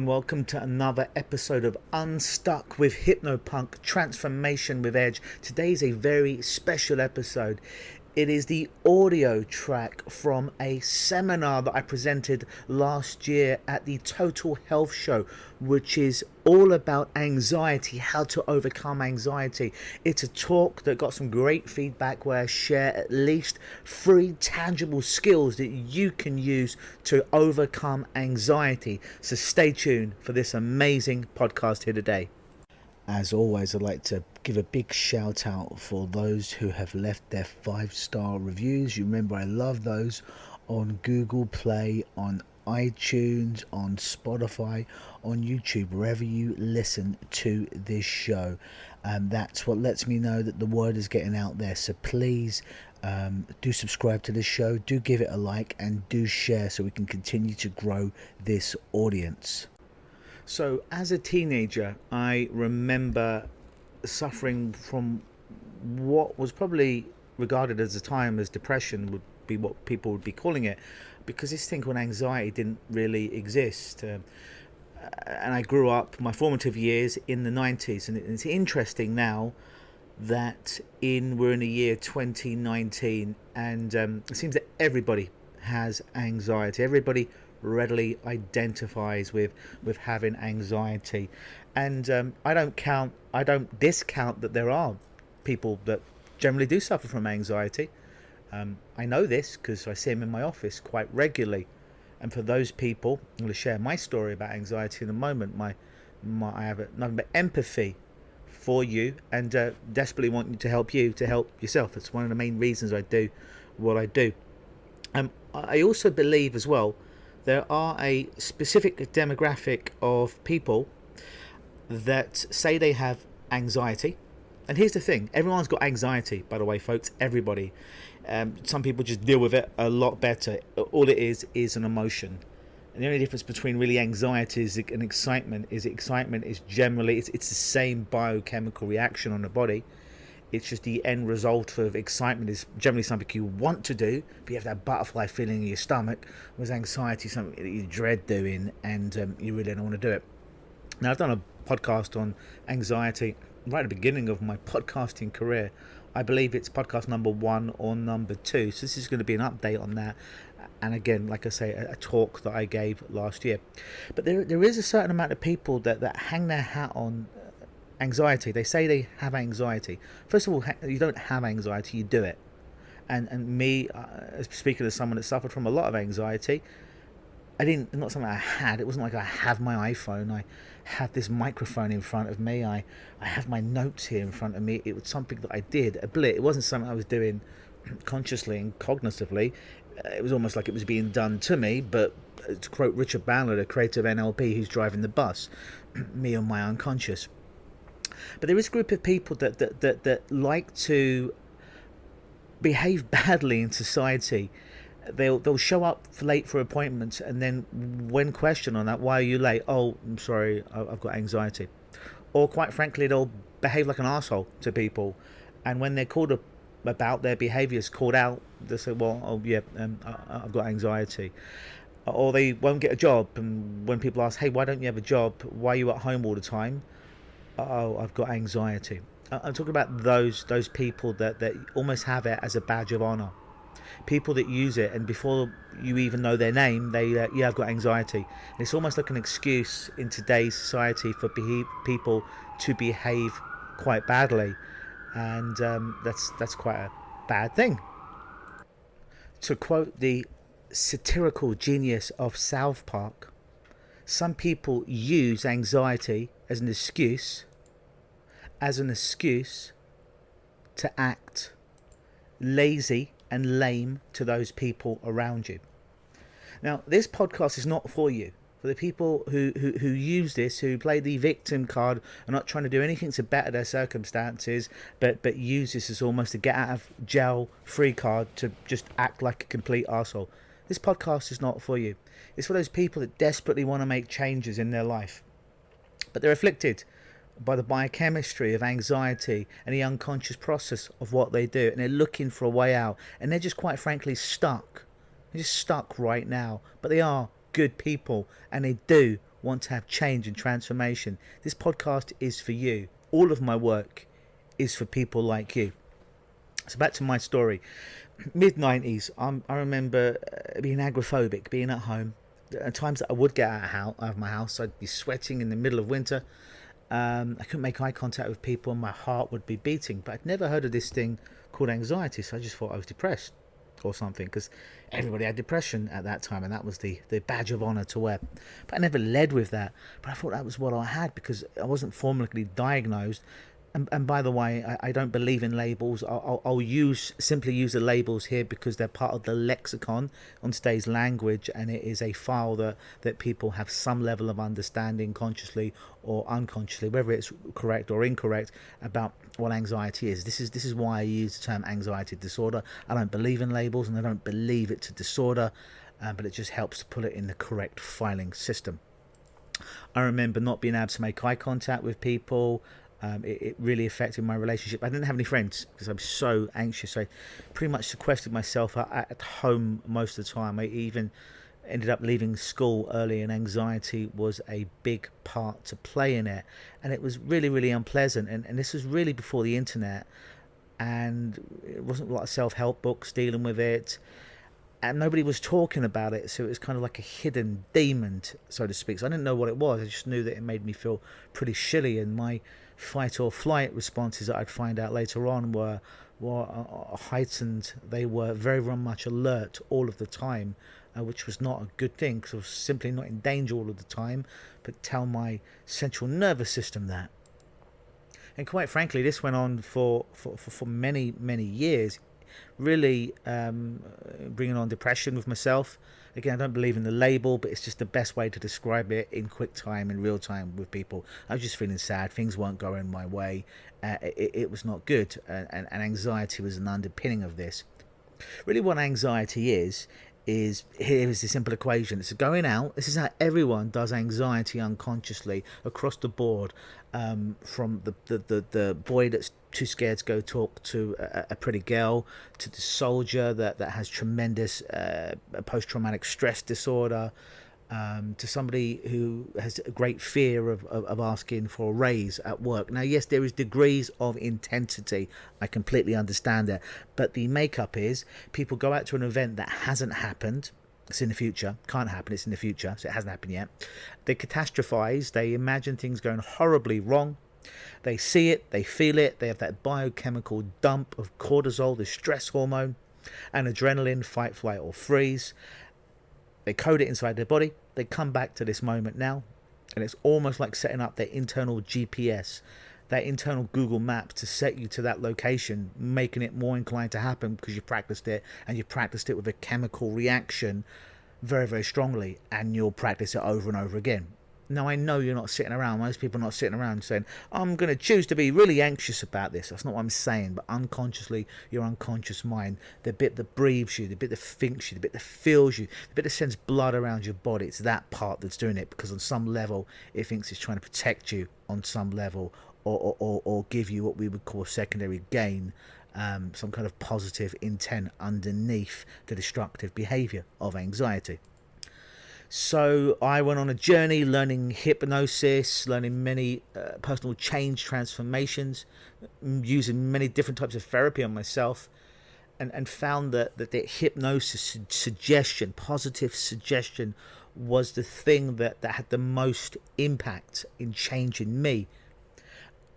welcome to another episode of Unstuck with Hypnopunk, Transformation with Edge. Today's a very special episode. It is the audio track from a seminar that I presented last year at the Total Health Show, which is all about anxiety, how to overcome anxiety. It's a talk that got some great feedback where I share at least 3 tangible skills that you can use to overcome anxiety. So stay tuned for this amazing podcast here today. As always, I'd like to give a big shout out for those who have left their 5-star reviews. You remember I love those on Google Play, on iTunes, on Spotify, on YouTube, wherever you listen to this show. That's what lets me know that the word is getting out there. So please do subscribe to this show, do give it a like, and do share so we can continue to grow this audience. So as a teenager, I remember suffering from what was probably regarded as a time as depression would be what people would be calling it, because this thing called anxiety didn't really exist. And I grew up my formative years in the 90s, and it's interesting now that we're in the year 2019, and it seems that everybody has anxiety. Everybody readily identifies with having anxiety, and I don't discount that there are people that generally do suffer from anxiety. I know this because I see them in my office quite regularly, and for those people, I'm going to share my story about anxiety in a moment. I have nothing but empathy for you, and desperately want to help yourself. It's one of the main reasons I do what I do. I also believe as well there are a specific demographic of people that say they have anxiety. And here's the thing, everyone's got anxiety, by the way, folks, everybody. Some people just deal with it a lot better. All it is an emotion. And the only difference between really anxiety and excitement is generally, it's the same biochemical reaction on the body. It's just the end result of excitement is generally something you want to do, but you have that butterfly feeling in your stomach. Whereas anxiety is something that you dread doing, and you really don't want to do it. Now, I've done a podcast on anxiety right at the beginning of my podcasting career. I believe it's podcast number 1 or number 2. So this is going to be an update on that. And again, like I say, a talk that I gave last year. But there is a certain amount of people that hang their hat on anxiety. They say they have anxiety. First of all, you don't have anxiety, you do it. And me, speaking as someone that suffered from a lot of anxiety, not something I had. It wasn't like I have my iPhone, I have this microphone in front of me, I have my notes here in front of me. It was something that I did, it wasn't something I was doing consciously and cognitively. It was almost like it was being done to me. But to quote Richard Bandler, the creator of NLP, who's driving the bus, me on my unconscious. But there is a group of people that like to behave badly in society. They'll show up late for appointments, and then when questioned on that, why are you late? Oh, I'm sorry, I've got anxiety. Or quite frankly, they'll behave like an arsehole to people, and when they're called about their behaviours, called out, they say, well, oh yeah, I've got anxiety. Or they won't get a job, and when people ask, hey, why don't you have a job? Why are you at home all the time? Oh, I've got anxiety. I'm talking about those people that almost have it as a badge of honor. People that use it, and before you even know their name, they yeah, I've got anxiety. And it's almost like an excuse in today's society for people to behave quite badly, and that's quite a bad thing. To quote the satirical genius of South Park, some people use anxiety as an excuse to act lazy and lame to those people around you. Now, this podcast is not for you. For the people who use this, who play the victim card, are not trying to do anything to better their circumstances, but use this as almost a get out of jail free card to just act like a complete arsehole. This podcast is not for you. It's for those people that desperately want to make changes in their life, but they're afflicted by the biochemistry of anxiety and the unconscious process of what they do, and they're looking for a way out, and they're just quite frankly stuck. They're just stuck right now, but they are good people and they do want to have change and transformation, this podcast is for you. All of my work is for people like you. So back to my story. Mid-90s, I remember being agoraphobic, being at home. At times that I would get out of my house, I'd be sweating in the middle of winter. I couldn't make eye contact with people and my heart would be beating. But I'd never heard of this thing called anxiety, so I just thought I was depressed or something, because everybody had depression at that time and that was the badge of honor to wear. But I never led with that. But I thought that was what I had because I wasn't formally diagnosed. And by the way, I don't believe in labels. I'll simply use the labels here because they're part of the lexicon on today's language, and it is a file that people have some level of understanding, consciously or unconsciously, whether it's correct or incorrect, about what anxiety is. This is why I use the term anxiety disorder. I don't believe in labels, and I don't believe it's a disorder, but it just helps to put it in the correct filing system. I remember not being able to make eye contact with people. It really affected my relationship. I didn't have any friends because I was so anxious. I pretty much sequestered myself at home most of the time. I even ended up leaving school early, and anxiety was a big part to play in it. And it was really, really unpleasant. And this was really before the internet. And it wasn't a lot of self-help books dealing with it. And nobody was talking about it, so it was kind of like a hidden demon, so to speak. So I didn't know what it was. I just knew that it made me feel pretty shitty, and my fight or flight responses that I'd find out later on were heightened. They were very, very much alert all of the time, which was not a good thing because I was simply not in danger all of the time, but tell my central nervous system that. And quite frankly, this went on for many, many years. Really bringing on depression with myself. Again, I don't believe in the label, but it's just the best way to describe it in quick time, in real time with people. I was just feeling sad. Things weren't going my way. It was not good. And anxiety was an underpinning of this. Really what anxiety is here is the simple equation. It's going out. This is how everyone does anxiety unconsciously across the board, from the boy that's too scared to go talk to a pretty girl, to the soldier that has tremendous post-traumatic stress disorder, to somebody who has a great fear of asking for a raise at work. Now, yes, there is degrees of intensity. I completely understand that. But the makeup is people go out to an event that hasn't happened. It's in the future. Can't happen. It's in the future. So it hasn't happened yet. They catastrophize. They imagine things going horribly wrong. They see it. They feel it. They have that biochemical dump of cortisol, the stress hormone, and adrenaline, fight, flight, or freeze. They code it inside their body. They come back to this moment now. And it's almost like setting up their internal GPS, that internal Google Maps to set you to that location, making it more inclined to happen because you practiced it, and you practiced it with a chemical reaction very, very strongly, and you'll practice it over and over again. Now, I know you're not sitting around, most people are not sitting around saying, I'm going to choose to be really anxious about this. That's not what I'm saying, but unconsciously, your unconscious mind, the bit that breathes you, the bit that thinks you, the bit that feels you, the bit that sends blood around your body, it's that part that's doing it, because on some level, it thinks it's trying to protect you on some level, or give you what we would call secondary gain, some kind of positive intent underneath the destructive behavior of anxiety. So I went on a journey learning hypnosis, learning many personal change transformations, using many different types of therapy on myself, and found that the hypnosis suggestion, positive suggestion, was the thing that had the most impact in changing me.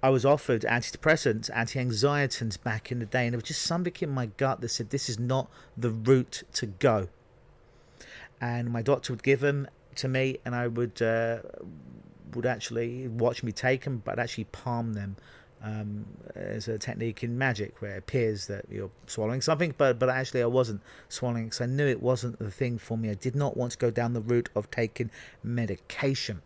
I was offered antidepressants, anti-anxietants back in the day, and there was just something in my gut that said this is not the route to go. And my doctor would give them to me, and I would actually watch me take them, but actually palm them as a technique in magic, where it appears that you're swallowing something, but actually I wasn't swallowing, because I knew it wasn't the thing for me. I did not want to go down the route of taking medication.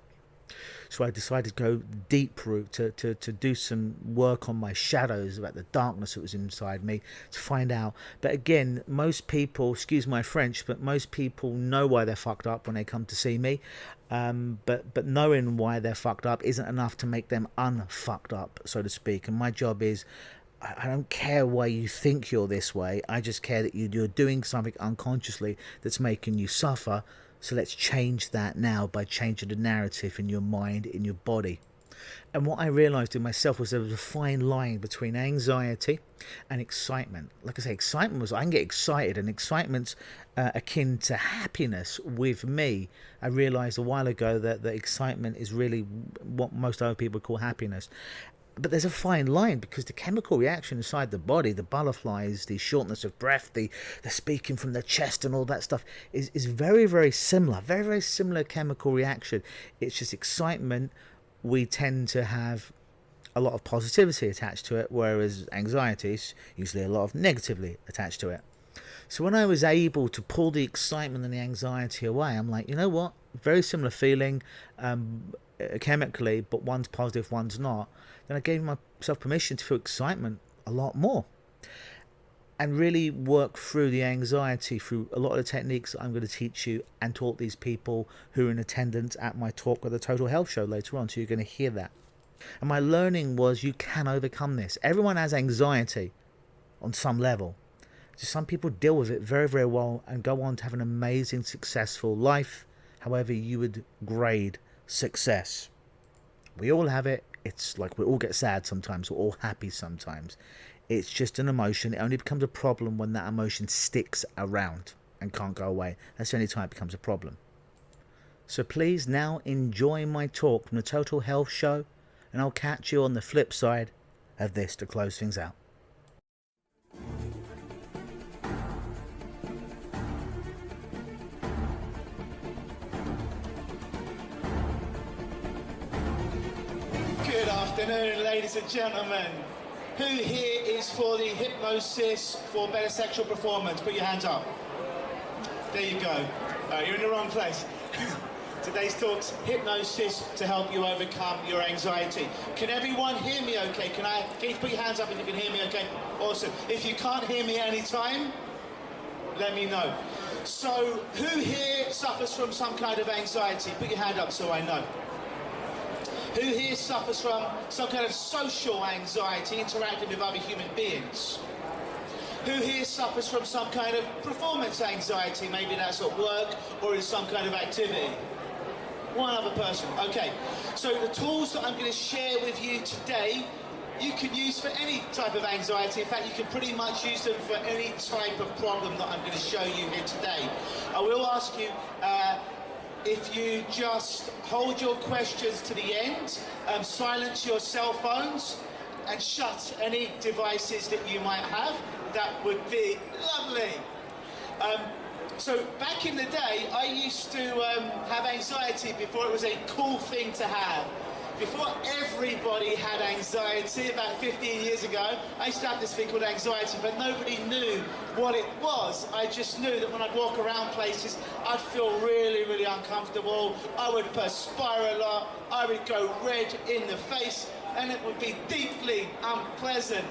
So I decided to go deep route, to do some work on my shadows, about the darkness that was inside me, to find out. But again, most people, excuse my French, but most people know why they're fucked up when they come to see me. But knowing why they're fucked up isn't enough to make them unfucked up, so to speak. And my job is, I don't care why you think you're this way. I just care that you're doing something unconsciously that's making you suffer, So let's change that now by changing the narrative in your mind, in your body. And what I realized in myself was there was a fine line between anxiety and excitement. Like I say, excitement was, I can get excited, and excitement's akin to happiness with me. I realized a while ago that the excitement is really what most other people call happiness. But there's a fine line, because the chemical reaction inside the body, the butterflies, the shortness of breath, the speaking from the chest and all that stuff is very, very similar. Very, very similar chemical reaction. It's just excitement. We tend to have a lot of positivity attached to it, whereas anxiety is usually a lot of negatively attached to it. So when I was able to pull the excitement and the anxiety away, I'm like, you know what? Very similar feeling chemically, but one's positive, one's not. Then I gave myself permission to feel excitement a lot more and really work through the anxiety through a lot of the techniques that I'm going to teach you and taught these people who are in attendance at my talk at the Total Health Show later on. So you're going to hear that. And my learning was you can overcome this. Everyone has anxiety on some level. So some people deal with it very, very well and go on to have an amazing, successful life, however you would grade success. We all have it. It's like we all get sad sometimes, we're all happy sometimes. It's just an emotion. It only becomes a problem when that emotion sticks around and can't go away. That's the only time it becomes a problem. So please now enjoy my talk from the Total Health Show, and I'll catch you on the flip side of this to close things out. Good afternoon, ladies and gentlemen. Who here is for the hypnosis for better sexual performance? Put your hands up. There you go. You're in the wrong place. Today's talk's hypnosis to help you overcome your anxiety. Can everyone hear me okay? Can you put your hands up if you can hear me okay? Awesome. If you can't hear me any time, let me know. So, who here suffers from some kind of anxiety? Put your hand up so I know. Who here suffers from some kind of social anxiety, interacting with other human beings? Who here suffers from some kind of performance anxiety? Maybe that's at work or in some kind of activity. One other person. Okay. So the tools that I'm going to share with you today, you can use for any type of anxiety. In fact, you can pretty much use them for any type of problem that I'm going to show you here today. I will ask you if you just hold your questions to the end, silence your cell phones, and shut any devices that you might have, that would be lovely. So back in the day, I used to have anxiety before it was a cool thing to have. Before everybody had anxiety, about 15 years ago, I used to have this thing called anxiety, but nobody knew what it was. I just knew that when I'd walk around places, I'd feel really, really uncomfortable. I would perspire a lot. I would go red in the face, and it would be deeply unpleasant.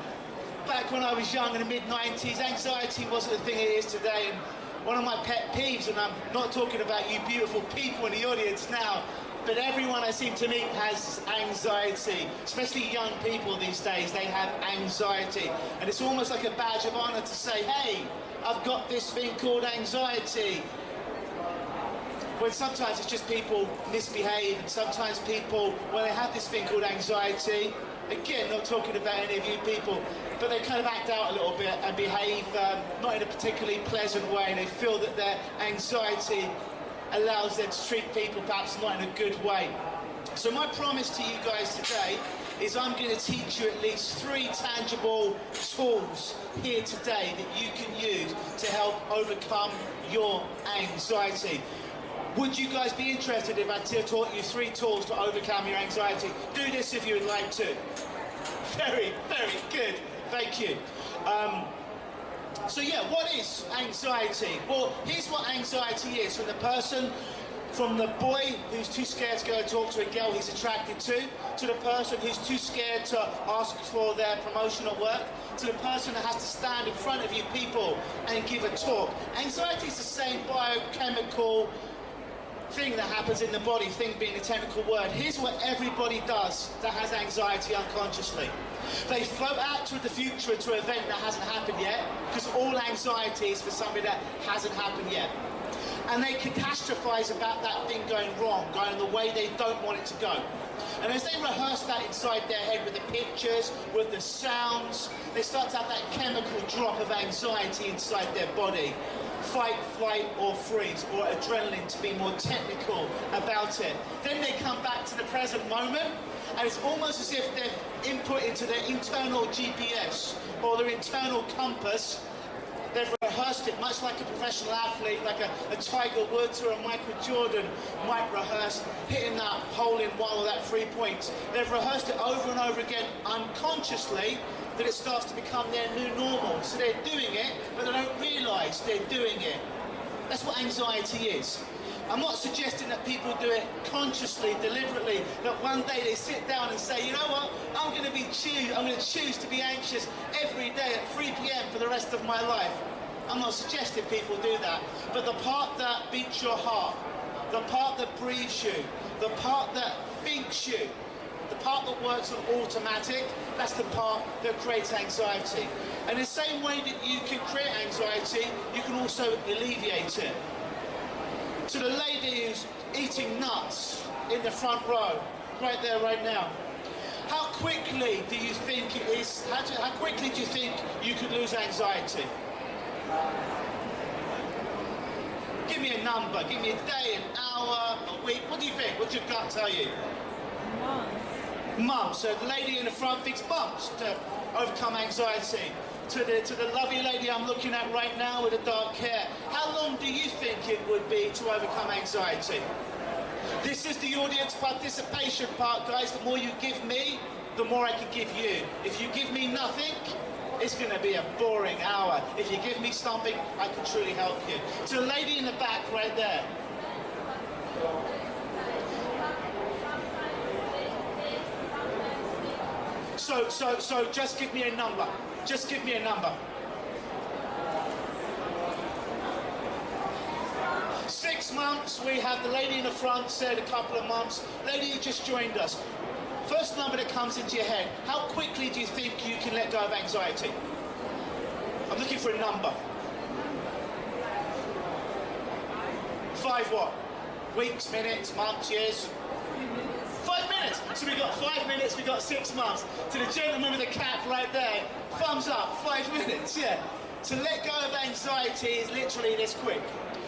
Back when I was young in the mid-90s, anxiety wasn't the thing it is today. And one of my pet peeves, and I'm not talking about you beautiful people in the audience now, but everyone I seem to meet has anxiety, especially young people these days. They have anxiety, and it's almost like a badge of honor to say, hey, I've got this thing called anxiety. When sometimes it's just people misbehave, and sometimes people, when they have this thing called anxiety, again, not talking about any of you people, but they kind of act out a little bit and behave not in a particularly pleasant way, and they feel that their anxiety allows them to treat people perhaps not in a good way. So my promise to you guys today is I'm going to teach you at least 3 tangible tools here today that you can use to help overcome your anxiety. Would you guys be interested if I taught you 3 tools to overcome your anxiety? Do this if you would like to. Very, very good. Thank you. So yeah, what is anxiety? Well, here's what anxiety is from the boy who's too scared to go and talk to a girl he's attracted to the person who's too scared to ask for their promotion at work, to the person that has to stand in front of you people and give a talk. Anxiety is the same biochemical thing that happens in the body, thing being a technical word. Here's what everybody does that has anxiety unconsciously. They float out to the future, to an event that hasn't happened yet, because all anxiety is for something that hasn't happened yet. And they catastrophize about that thing going wrong, going the way they don't want it to go. And as they rehearse that inside their head with the pictures, with the sounds, they start to have that chemical drop of anxiety inside their body. Fight, flight, or freeze, or adrenaline to be more technical about it. Then they come back to the present moment, and it's almost as if they're input into their internal GPS or their internal compass. They've rehearsed it much like a professional athlete, like a Tiger Woods or a Michael Jordan might rehearse hitting that hole-in-one or that 3 points. They've rehearsed it over and over again unconsciously, that it starts to become their new normal. So they're doing it, but they don't realise they're doing it. That's what anxiety is. I'm not suggesting that people do it consciously, deliberately, that one day they sit down and say, you know what, I'm going to choose to be anxious every day at 3 p.m. for the rest of my life. I'm not suggesting people do that. But the part that beats your heart, the part that breathes you, the part that thinks you, the part that works on automatic, that's the part that creates anxiety. And the same way that you can create anxiety, you can also alleviate it. To the lady who's eating nuts in the front row, right there, right now, how quickly do you think it is, how quickly do you think you could lose anxiety? Give me a number, give me a day, an hour, a week, what do you think? What's your gut tell you? Months. So the lady in the front thinks months to overcome anxiety. To the lovely lady I'm looking at right now with the dark hair, how long do you think it would be to overcome anxiety? This is the audience participation part, guys. The more you give me, the more I can give you. If you give me nothing, it's going to be a boring hour. If you give me something, I can truly help you. To the lady in the back right there. So just give me a number. Just give me a number. 6 months, we have the lady in the front said a couple of months. Lady who just joined us. First number that comes into your head, how quickly do you think you can let go of anxiety? I'm looking for a number. 5 what? Weeks, minutes, months, years? 5 minutes. So we've got 5 minutes, we've got 6 months. To the gentleman with the cap right there, thumbs up, 5 minutes, yeah. To let go of anxiety is literally this quick.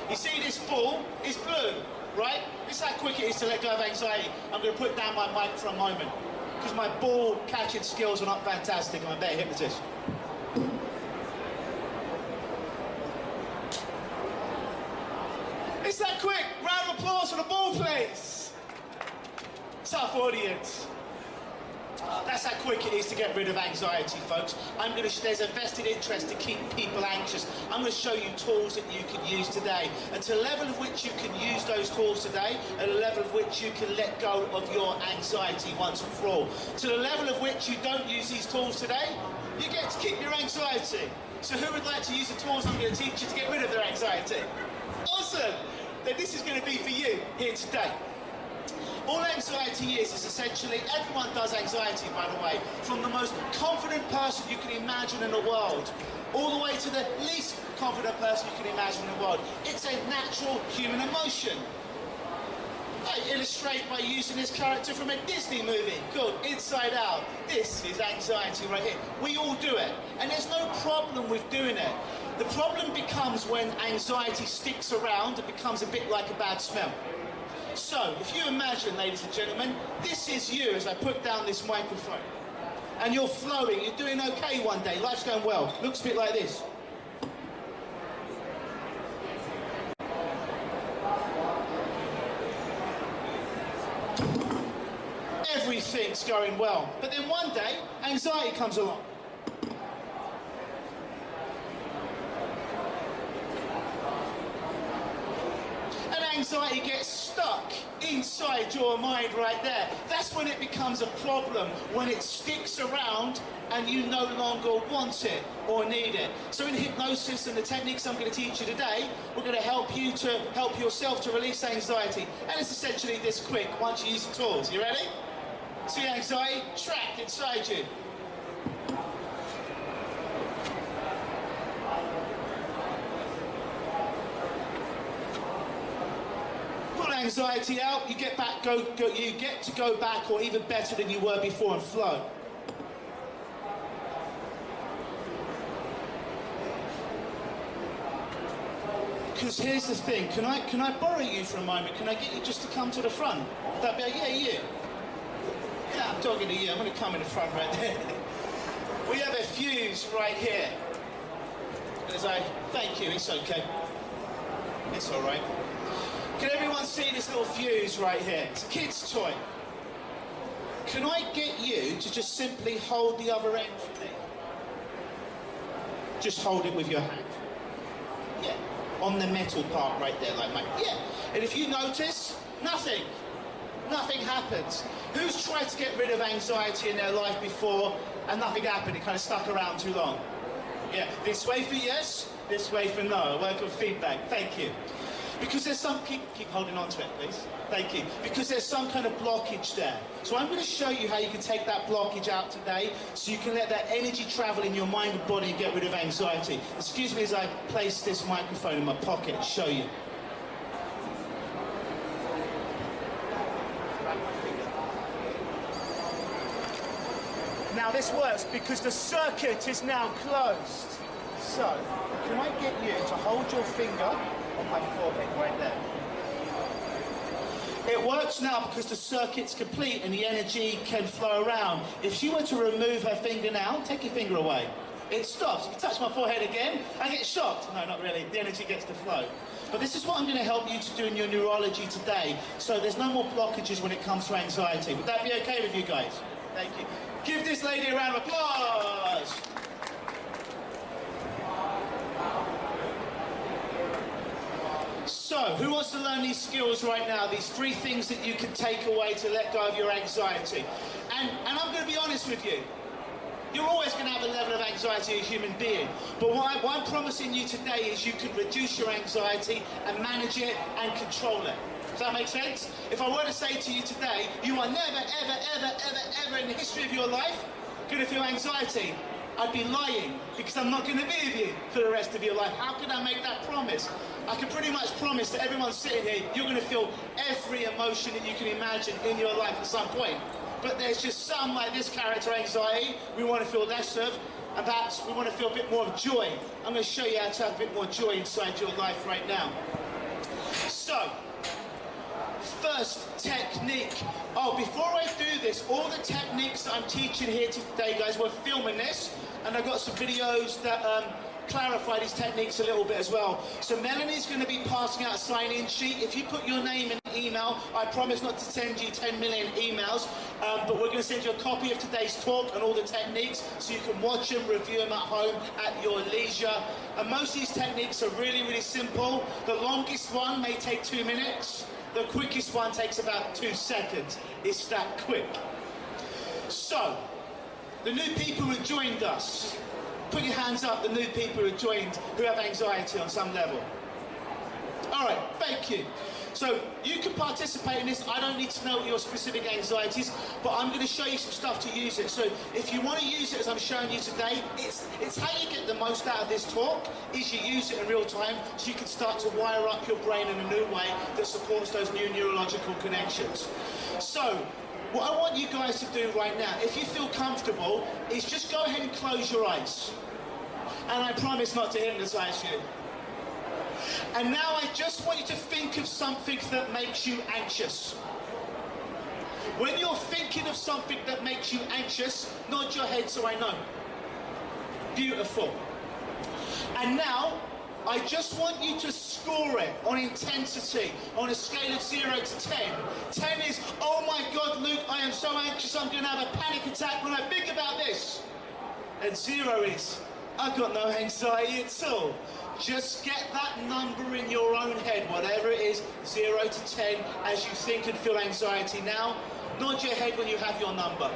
You see this ball is blue, right? This is how quick it is to let go of anxiety. I'm going to put down my mic for a moment, because my ball catching skills are not fantastic. I'm a better hypnotist. It's that quick. Round of applause for the ball, please. Tough audience. That's how quick it is to get rid of anxiety, folks. There's a vested interest to keep people anxious. I'm going to show you tools that you can use today. And to the level of which you can use those tools today, and the level of which you can let go of your anxiety once and for all. To the level of which you don't use these tools today, you get to keep your anxiety. So who would like to use the tools I'm going to teach you to get rid of their anxiety? Awesome! Then this is going to be for you here today. All anxiety is essentially, everyone does anxiety, by the way, from the most confident person you can imagine in the world, all the way to the least confident person you can imagine in the world. It's a natural human emotion. I illustrate by using this character from a Disney movie called Inside Out. This is anxiety right here. We all do it, and there's no problem with doing it. The problem becomes when anxiety sticks around, it becomes a bit like a bad smell. So, if you imagine, ladies and gentlemen, this is you as I put down this microphone. And you're flowing, you're doing okay one day, life's going well. Looks a bit like this. Everything's going well. But then one day, anxiety comes along. Anxiety gets stuck inside your mind right there. That's when it becomes a problem, when it sticks around and you no longer want it or need it. So in hypnosis and the techniques I'm going to teach you today, we're going to help you to help yourself to release anxiety. And it's essentially this quick once you use the tools. You ready? See anxiety trapped inside you. anxiety out, you get back, you get to go back, or even better than you were before, and flow. Because here's the thing, can I borrow you for a moment? Can I get you just to come to the front? Would that be, yeah, you. Yeah, I'm talking to you. I'm going to come in the front right there. We have a fuse right here. Thank you, it's okay. It's all right. Can everyone see this little fuse right here? It's a kid's toy. Can I get you to just simply hold the other end for me? Just hold it with your hand. Yeah. On the metal part right there, like mine. Yeah. And if you notice, nothing happens. Who's tried to get rid of anxiety in their life before and nothing happened? It kind of stuck around too long. Yeah. This way for yes, this way for no. I work on feedback. Thank you. Because there's some, keep holding on to it, please. Thank you. Because there's some kind of blockage there. So I'm going to show you how you can take that blockage out today, so you can let that energy travel in your mind and body and get rid of anxiety. Excuse me as I place this microphone in my pocket and show you. Now this works because the circuit is now closed. So, can I get you to hold your finger on my forehead right there? It works now because the circuit's complete and the energy can flow around. If she were to remove her finger now, take your finger away. It stops. You can touch my forehead again, I get shocked. No, not really. The energy gets to flow. But this is what I'm going to help you to do in your neurology today, so there's no more blockages when it comes to anxiety. Would that be okay with you guys? Thank you. Give this lady a round of applause. So, who wants to learn these skills right now? These 3 things that you can take away to let go of your anxiety. And I'm going to be honest with you. You're always going to have a level of anxiety as a human being. But what I'm promising you today is you can reduce your anxiety and manage it and control it. Does that make sense? If I were to say to you today, you are never, ever in the history of your life going to feel anxiety, I'd be lying, because I'm not going to be with you for the rest of your life. How can I make that promise? I can pretty much promise that everyone sitting here, you're going to feel every emotion that you can imagine in your life at some point. But there's just some, like this character anxiety, we want to feel less of, and perhaps we want to feel a bit more of joy. I'm going to show you how to have a bit more joy inside your life right now. So, first technique. Oh, before I do this, all the techniques that I'm teaching here today, guys, we're filming this, and I've got some videos that clarify these techniques a little bit as well. So Melanie's going to be passing out a sign-in sheet. If you put your name and email, I promise not to send you 10 million emails, but we're going to send you a copy of today's talk and all the techniques, so you can watch them, review them at home at your leisure. And most of these techniques are really, really simple. The longest one may take 2 minutes. The quickest one takes about 2 seconds. It's that quick. So, the new people who joined us, put your hands up, the new people who joined, who have anxiety on some level. All right, thank you. So you can participate in this. I don't need to know what your specific anxiety is, but I'm going to show you some stuff to use it. So if you want to use it as I'm showing you today, it's how you get the most out of this talk, is you use it in real time, so you can start to wire up your brain in a new way that supports those new neurological connections. So what I want you guys to do right now, if you feel comfortable, is just go ahead and close your eyes. And I promise not to hypnotize you. And now I just want you to think of something that makes you anxious. When you're thinking of something that makes you anxious, nod your head so I know. Beautiful. And now, I just want you to score it on intensity, on a scale of 0 to 10. 10 is, oh my God, Luke, I am so anxious, I'm going to have a panic attack when I think about this. And 0 is, I've got no anxiety at all. Just get that number in your own head, whatever it is, 0 to 10, as you think and feel anxiety now. Nod your head when you have your number.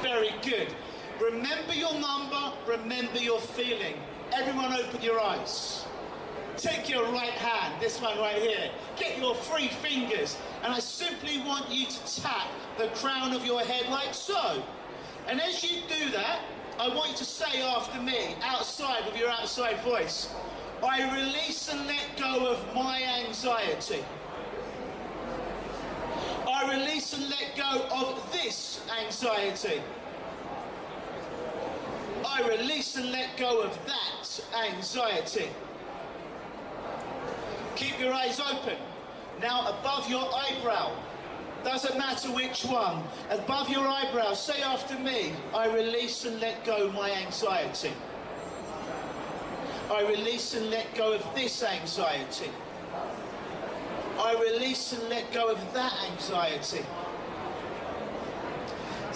Very good. Remember your number, remember your feeling. Everyone open your eyes. Take your right hand, this one right here. Get your 3 fingers, and I simply want you to tap the crown of your head like so. And as you do that, I want you to say after me, outside with your outside voice, I release and let go of my anxiety. this anxiety. I release and let go of that anxiety. Keep your eyes open. Now above your eyebrow, doesn't matter which one, above your eyebrow, say after me, I release and let go of my anxiety. I release and let go of this anxiety. I release and let go of that anxiety.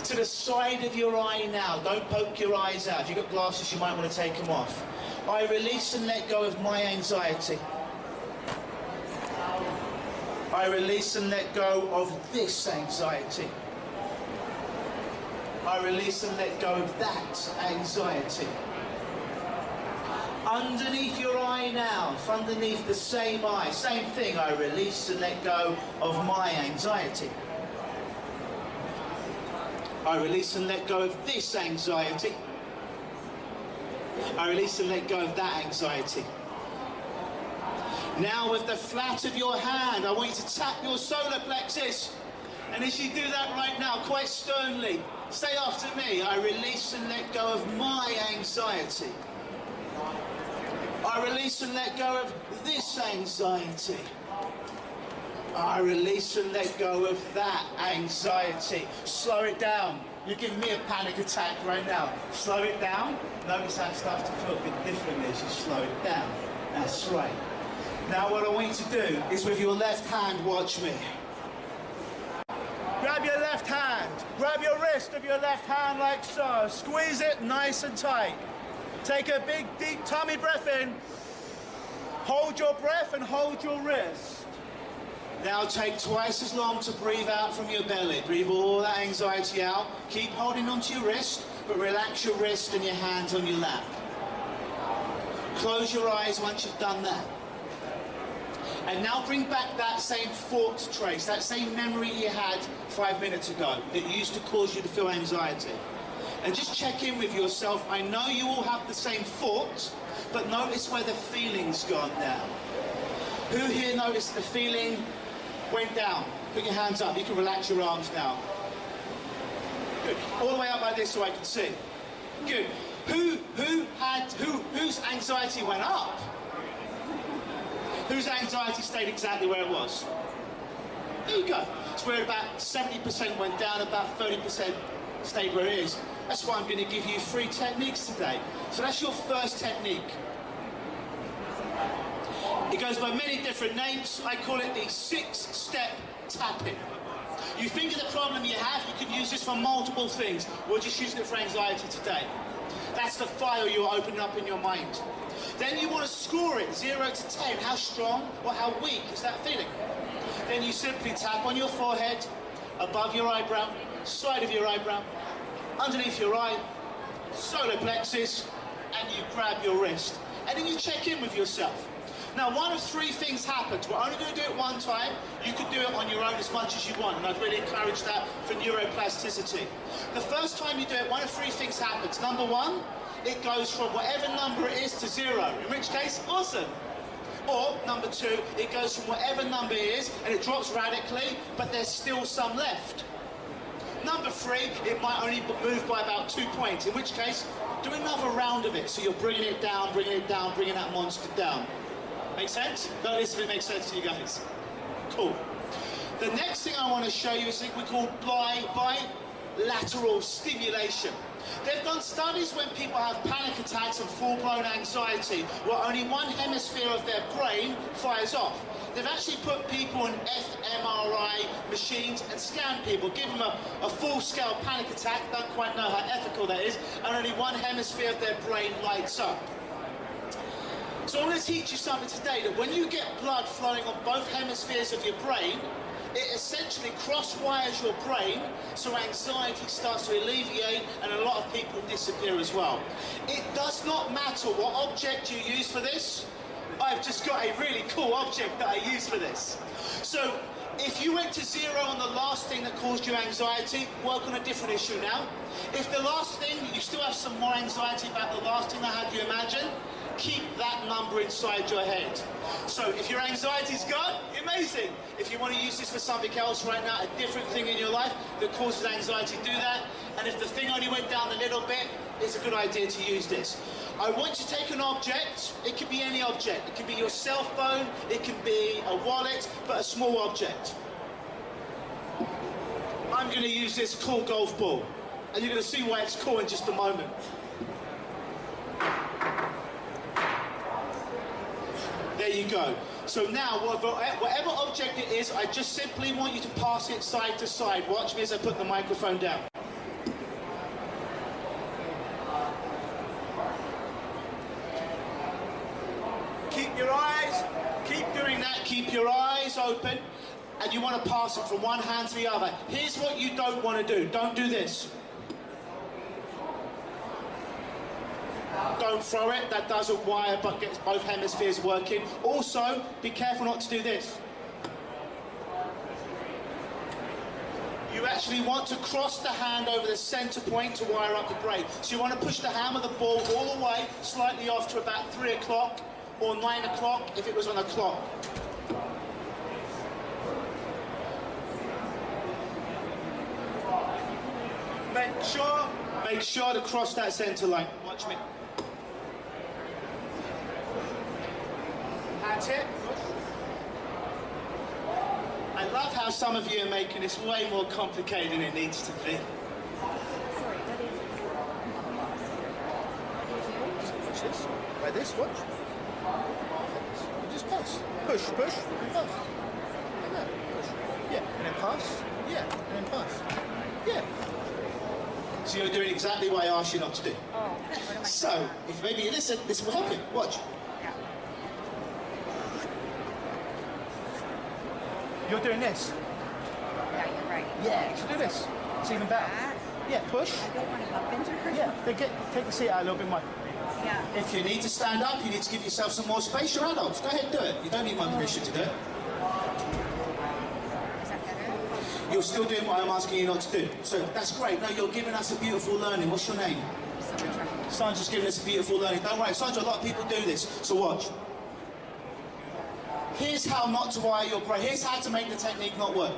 To the side of your eye now, don't poke your eyes out. If you've got glasses, you might want to take them off. I release and let go of my anxiety. I release and let go of this anxiety. I release and let go of that anxiety. Underneath your eye now, underneath the same eye, same thing, I release and let go of my anxiety. I release and let go of this anxiety. I release and let go of that anxiety. Now with the flat of your hand, I want you to tap your solar plexus. And as you do that right now, quite sternly, say after me, I release and let go of my anxiety. I release and let go of this anxiety. I release and let go of that anxiety. Slow it down. You're giving me a panic attack right now. Slow it down. Notice how it starts to feel a bit differently as you slow it down. That's right. Now what I want you to do is with your left hand, watch me. Grab your left hand. Grab your wrist of your left hand like so. Squeeze it nice and tight. Take a big, deep tummy breath in. Hold your breath and hold your wrist. Now take twice as long to breathe out from your belly. Breathe all that anxiety out. Keep holding onto your wrist, but relax your wrist and your hands on your lap. Close your eyes once you've done that. And now bring back that same thought trace, that same memory you had 5 minutes ago that used to cause you to feel anxiety. And just check in with yourself. I know you all have the same thought, but notice where the feeling's gone now. Who here noticed the feeling went down? Put your hands up. You can relax your arms now. Good. All the way up like this so I can see. Good. Whose anxiety went up? Whose anxiety stayed exactly where it was? There you go. It's where about 70% went down, about 30% stayed where it is. That's why I'm going to give you 3 techniques today. So that's your first technique. It goes by many different names. I call it the 6-step tapping. You think of the problem you have, you can use this for multiple things. We're just using it for anxiety today. That's the file you're opening up in your mind. Then you want to score it, 0 to 10. How strong or how weak is that feeling? Then you simply tap on your forehead, above your eyebrow, side of your eyebrow, underneath your eye, solar plexus, and you grab your wrist. And then you check in with yourself. Now, one of 3 things happens. We're only going to do it one time. You can do it on your own as much as you want, and I'd really encourage that for neuroplasticity. The first time you do it, one of 3 things happens. Number 1, it goes from whatever number it is to 0, in which case, awesome. Or, number 2, it goes from whatever number it is, and it drops radically, but there's still some left. Number 3, it might only move by about 2 points, in which case, do another round of it. So you're bringing it down, bringing that monster down. Make sense? Notice if it makes sense to you guys. Cool. The next thing I want to show you is something we call bilateral stimulation. They've done studies when people have panic attacks and full-blown anxiety where only one hemisphere of their brain fires off. They've actually put people in fMRI machines and scanned people, give them a full-scale panic attack, don't quite know how ethical that is, and only one hemisphere of their brain lights up. So I'm going to teach you something today, that when you get blood flowing on both hemispheres of your brain, it essentially cross-wires your brain, so anxiety starts to alleviate, and a lot of people disappear as well. It does not matter what object you use for this. I've just got a really cool object that I use for this. So if you went to 0 on the last thing that caused you anxiety, work on a different issue now. If the last thing, you still have some more anxiety about the last thing that had you imagine, keep that number inside your head. So if your anxiety's gone, amazing. If you want to use this for something else right now, a different thing in your life that causes anxiety, do that. And if the thing only went down a little bit, it's a good idea to use this. I want you to take an object. It could be any object. It could be your cell phone, it can be a wallet, but a small object. I'm going to use this cool golf ball, and you're going to see why it's cool in just a moment. There you go. So now, whatever object it is, I just simply want you to pass it side to side. Watch me as I put the microphone down. Keep your eyes, keep doing that, keep your eyes open, and you want to pass it from one hand to the other. Here's what you don't want to do. Don't do this. Don't throw it, that doesn't wire but gets both hemispheres working. Also, be careful not to do this. You actually want to cross the hand over the center point to wire up the brain. So you want to push the hand with the ball all the way, slightly off to about 3 o'clock or 9 o'clock if it was on a clock. Make sure to cross that center line. Watch me. That's it. I love how some of you are making this way more complicated than it needs to be. Sorry, what is it? Watch this. Like this, watch. You just pass. Push, and pass. Like that. Push. Yeah, and then pass. Yeah, and then pass. Yeah. So you're doing exactly what I asked you not to do. Oh, what am I So, doing? if maybe you listen, this will help you. Watch. Yeah. You're doing this. Yeah, you're right. Yeah, you should do this. It's even better. That. Yeah, push. I don't want to bump into her. Yeah, take the seat out a little bit more. Yeah. If you need to stand up, you need to give yourself some more space. You're adults. Go ahead and do it. You don't need my permission to do it. Is that better? You're still doing what I'm asking you not to do. So that's great. No, you're giving us a beautiful learning. What's your name? Sandra. Sandra's giving us a beautiful learning. Don't worry, Sandra, a lot of people do this. So watch. Here's how not to wire your brain. Here's how to make the technique not work.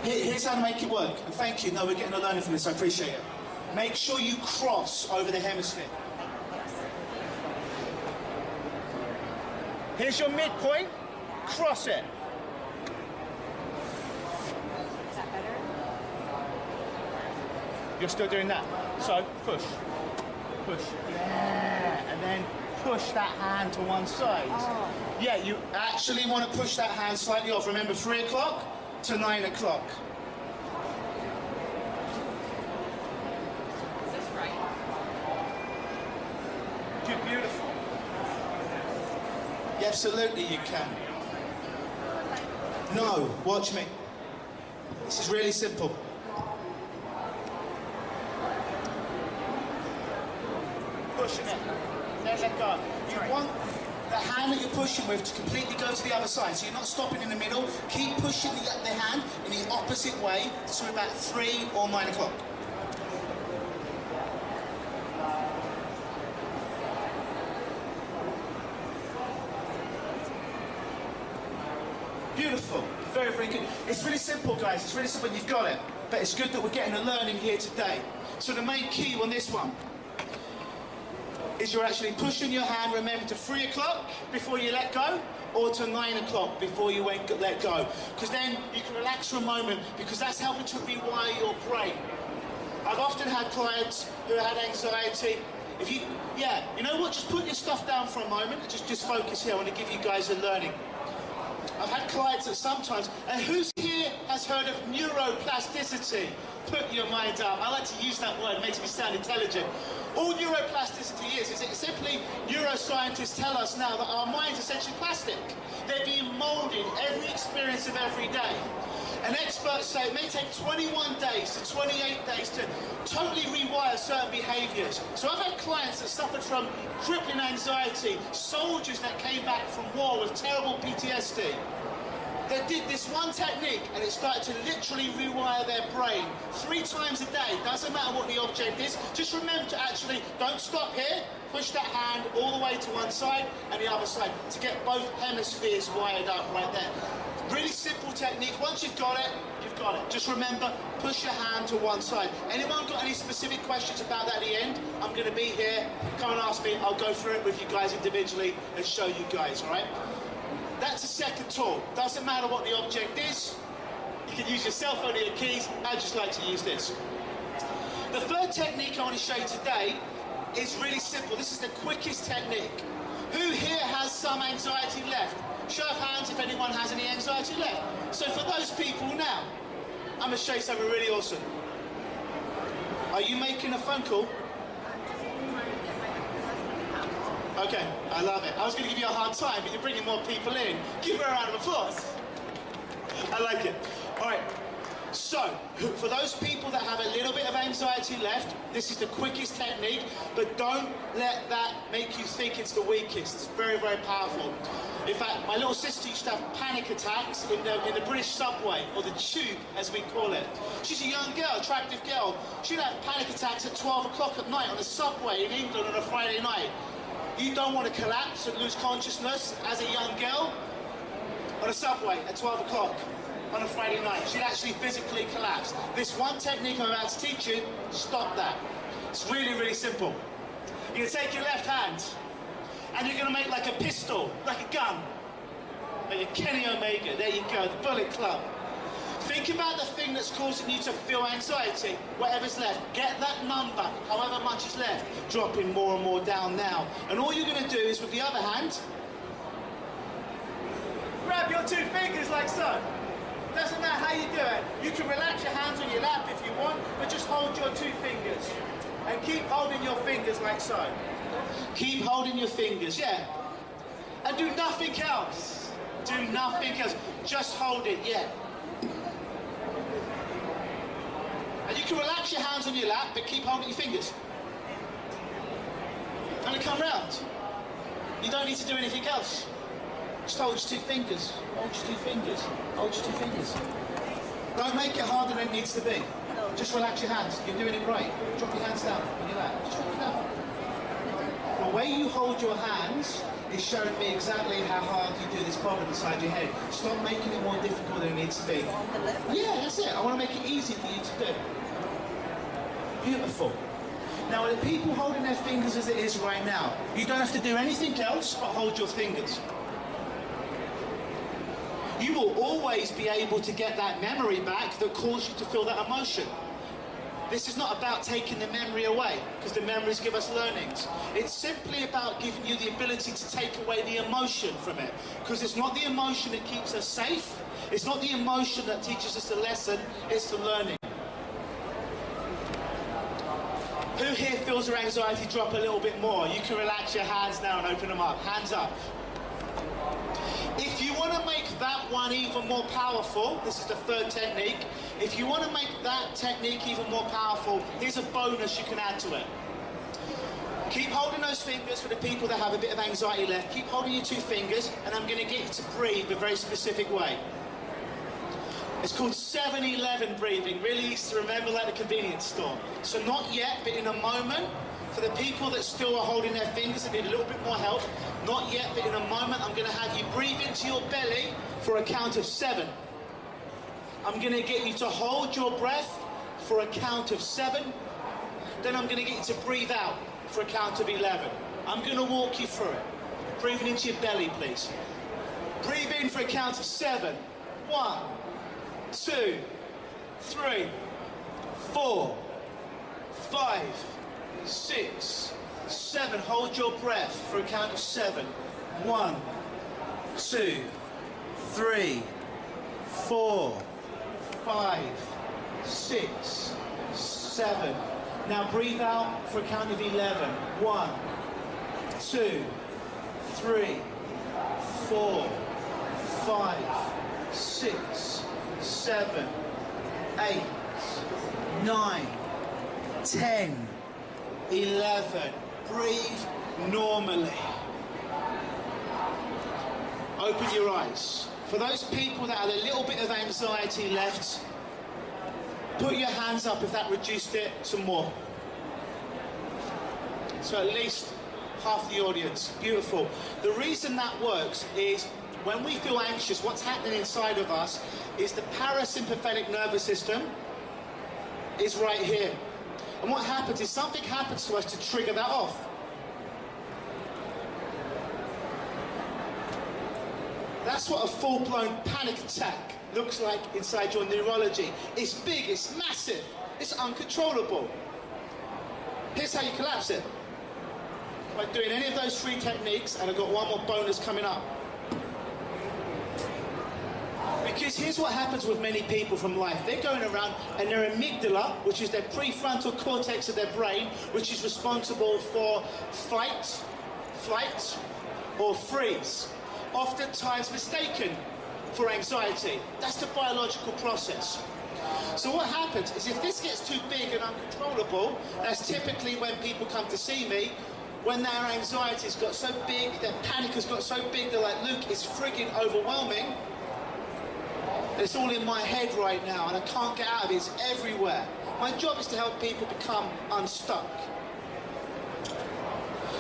Here's how to make it work. And thank you. No, we're getting a learning from this. I appreciate it. Make sure you cross over the hemisphere. Here's your midpoint. Cross it. Is that better? You're still doing that. So push. Push. Yeah. And then push that hand to one side. Oh. Yeah, you actually want to push that hand slightly off. Remember, 3 o'clock to 9 o'clock. Is this right? You're beautiful. Yeah, absolutely you can. No, watch me. This is really simple. Pushing it. Then let go. You want the hand that you're pushing with to completely go to the other side. So you're not stopping in the middle. Keep pushing the hand in the opposite way to about 3 or 9 o'clock. Beautiful. Very, very good. It's really simple, guys. It's really simple. You've got it. But it's good that we're getting a learning here today. So the main key on this one is you're actually pushing your hand, remember, to 3 o'clock before you let go, or to 9 o'clock before you let go. Because then you can relax for a moment, because that's helping to rewire your brain. I've often had clients who had anxiety. You know what, just put your stuff down for a moment and just focus here. I want to give you guys a learning. I've had clients that sometimes, and who's here has heard of neuroplasticity? Put your mind up. I like to use that word, it makes me sound intelligent. All neuroplasticity is it simply neuroscientists tell us now that our minds are essentially plastic. They're being moulded every experience of every day. And experts say it may take 21 days to 28 days to totally rewire certain behaviours. So I've had clients that suffered from crippling anxiety, soldiers that came back from war with terrible PTSD. that did this one technique and it started to literally rewire their brain 3 times a day. Doesn't matter what the object is. Just remember to actually, don't stop here. Push that hand all the way to one side and the other side to get both hemispheres wired up right there. Really simple technique. Once you've got it, you've got it. Just remember, push your hand to one side. Anyone got any specific questions about that at the end? I'm going to be here. Come and ask me. I'll go through it with you guys individually and show you guys, all right? That's the second tool. Doesn't matter what the object is. You can use your cell phone or your keys. I just like to use this. The third technique I want to show you today is really simple. This is the quickest technique. Who here has some anxiety left? Show of hands if anyone has any anxiety left. So for those people now, I'm going to show you something really awesome. Are you making a phone call? Okay, I love it. I was going to give you a hard time, but you're bringing more people in. Give her a round of applause. I like it. All right. So, for those people that have a little bit of anxiety left, this is the quickest technique, but don't let that make you think it's the weakest. It's very, very powerful. In fact, my little sister used to have panic attacks in the British subway, or the tube, as we call it. She's a young girl, attractive girl. She'd have panic attacks at 12 o'clock at night on the subway in England on a Friday night. You don't want to collapse and lose consciousness as a young girl on a subway at 12 o'clock on a Friday night. She'd actually physically collapse. This one technique I'm about to teach you, stop that. It's really, really simple. You're going to take your left hand and you're going to make like a pistol, like a gun. Like a Kenny Omega, there you go, the Bullet Club. Think about the thing that's causing you to feel anxiety, whatever's left. Get that number, however much is left, dropping more and more down now. And all you're going to do is with the other hand, grab your 2 fingers like so. Doesn't matter how you do it. You can relax your hands on your lap if you want, but just hold your 2 fingers. And keep holding your fingers like so. Keep holding your fingers, yeah. And do nothing else. Do nothing else. Just hold it, yeah. And you can relax your hands on your lap, but keep holding your fingers. And come round. You don't need to do anything else. Just hold your 2 fingers. Hold your 2 fingers. Hold your 2 fingers. Don't make it harder than it needs to be. Just relax your hands. You're doing it right. Drop your hands down on your lap. Just drop it down. The way you hold your hands is showing me exactly how hard you do this problem inside your head. Stop making it more difficult than it needs to be. Yeah, that's it. I want to make it easy for you to do. Beautiful. Now, the people holding their fingers as it is right now, you don't have to do anything else but hold your fingers. You will always be able to get that memory back that caused you to feel that emotion. This is not about taking the memory away, because the memories give us learnings. It's simply about giving you the ability to take away the emotion from it, because it's not the emotion that keeps us safe, it's not the emotion that teaches us a lesson, it's the learning. Who here feels their anxiety drop a little bit more? You can relax your hands now and open them up. Hands up. If you want to make that one even more powerful, this is the third technique. If you want to make that technique even more powerful, here's a bonus you can add to it. Keep holding those fingers for the people that have a bit of anxiety left. Keep holding your 2 fingers, and I'm going to get you to breathe a very specific way. It's called 7-11 breathing, really easy to remember, like the convenience store. So not yet, but in a moment, for the people that still are holding their fingers and need a little bit more help, not yet, but in a moment, I'm going to have you breathe into your belly for a count of 7. I'm going to get you to hold your breath for a count of 7. Then I'm going to get you to breathe out for a count of 11. I'm going to walk you through it. Breathing into your belly, please. Breathe in for a count of 7. 1, 2, 3, 4, 5, 6, 7. Hold your breath for a count of 7. 1, 2, 3, 4, 5, 6, 7. Now breathe out for a count of 11. 1, 2, 3, 4, 5, 6, 7, 8, 9, 10, 11. Breathe normally. Open your eyes For those people that had a little bit of anxiety left, put your hands up if that reduced it some more. So at least half the audience. Beautiful. The reason that works is when we feel anxious, what's happening inside of us is the parasympathetic nervous system is right here. And what happens is something happens to us to trigger that off. That's what a full-blown panic attack looks like inside your neurology. It's big, it's massive, it's uncontrollable. Here's how you collapse it. By doing any of those 3 techniques, and I've got one more bonus coming up. Because here's what happens with many people from life. They're going around and their amygdala, which is their prefrontal cortex of their brain, which is responsible for fight, flight, or freeze. Oftentimes mistaken for anxiety. That's the biological process. So what happens is if this gets too big and uncontrollable, that's typically when people come to see me, when their anxiety's got so big, their panic has got so big, they're like, Luke, it's frigging overwhelming. It's all in my head right now and I can't get out of it, it's everywhere. My job is to help people become unstuck.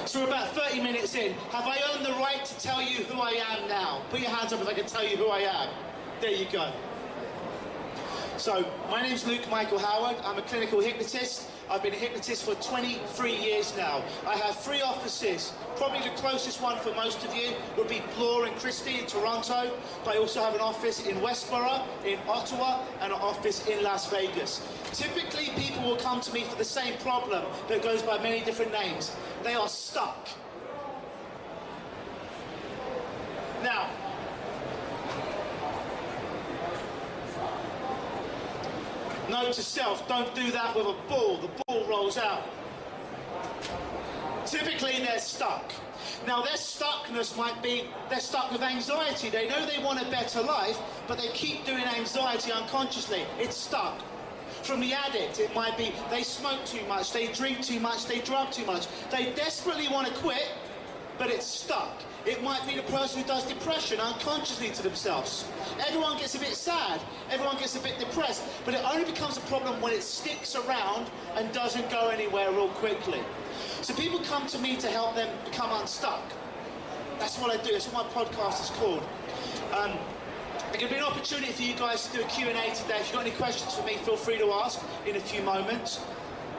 So we're about 30 minutes in. Have I earned the right to tell you who I am now? Put your hands up if I can tell you who I am. There you go. So, my name's Luke Michael Howard. I'm a clinical hypnotist. I've been a hypnotist for 23 years now. I have 3 offices. Probably the closest one for most of you would be Bloor and Christie in Toronto. But I also have an office in Westboro, in Ottawa, and an office in Las Vegas. Typically, people will come to me for the same problem that goes by many different names. They are stuck. Now, note to self, don't do that with a ball. The ball rolls out. Typically, they're stuck. Now, their stuckness might be, they're stuck with anxiety. They know they want a better life, but they keep doing anxiety unconsciously. It's stuck. From the addict, it might be they smoke too much, they drink too much, they drug too much. They desperately want to quit, but it's stuck. It might be the person who does depression unconsciously to themselves. Everyone gets a bit sad, everyone gets a bit depressed, but it only becomes a problem when it sticks around and doesn't go anywhere real quickly. So people come to me to help them become unstuck. That's what I do, that's what my podcast is called. There's going to be an opportunity for you guys to do a Q&A today. If you've got any questions for me, feel free to ask in a few moments.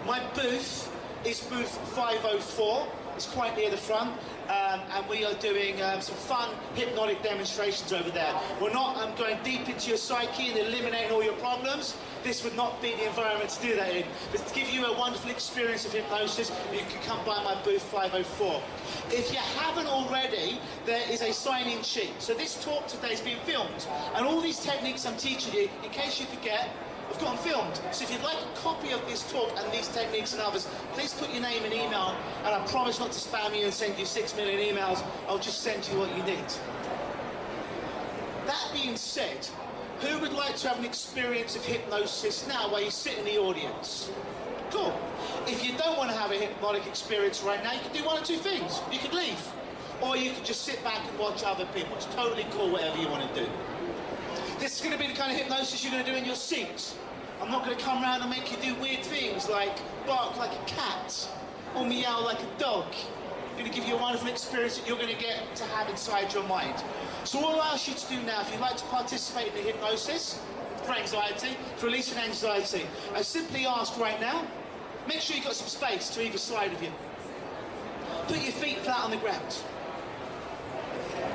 My booth is booth 504. It's quite near the front, and we are doing some fun hypnotic demonstrations over there. We're not going deep into your psyche and eliminating all your problems. This would not be the environment to do that in. But to give you a wonderful experience of hypnosis, you can come by my booth 504. If you haven't already, there is a sign-in sheet. So this talk today is being filmed, and all these techniques I'm teaching you, in case you forget, I've got them filmed. So if you'd like a copy of this talk and these techniques and others, please put your name and email, and I promise not to spam you and send you 6 million emails. I'll just send you what you need. That being said, who would like to have an experience of hypnosis now while you sit in the audience? Cool. If you don't want to have a hypnotic experience right now, you can do one of 2 things. You could leave, or you could just sit back and watch other people. It's totally cool, whatever you want to do. This is going to be the kind of hypnosis you're going to do in your seat. I'm not going to come around and make you do weird things like bark like a cat or meow like a dog. I'm going to give you a wonderful experience that you're going to get to have inside your mind. So all I'll ask you to do now, if you'd like to participate in the hypnosis for anxiety, for releasing anxiety, I simply ask right now, make sure you've got some space to either side of you. Put your feet flat on the ground.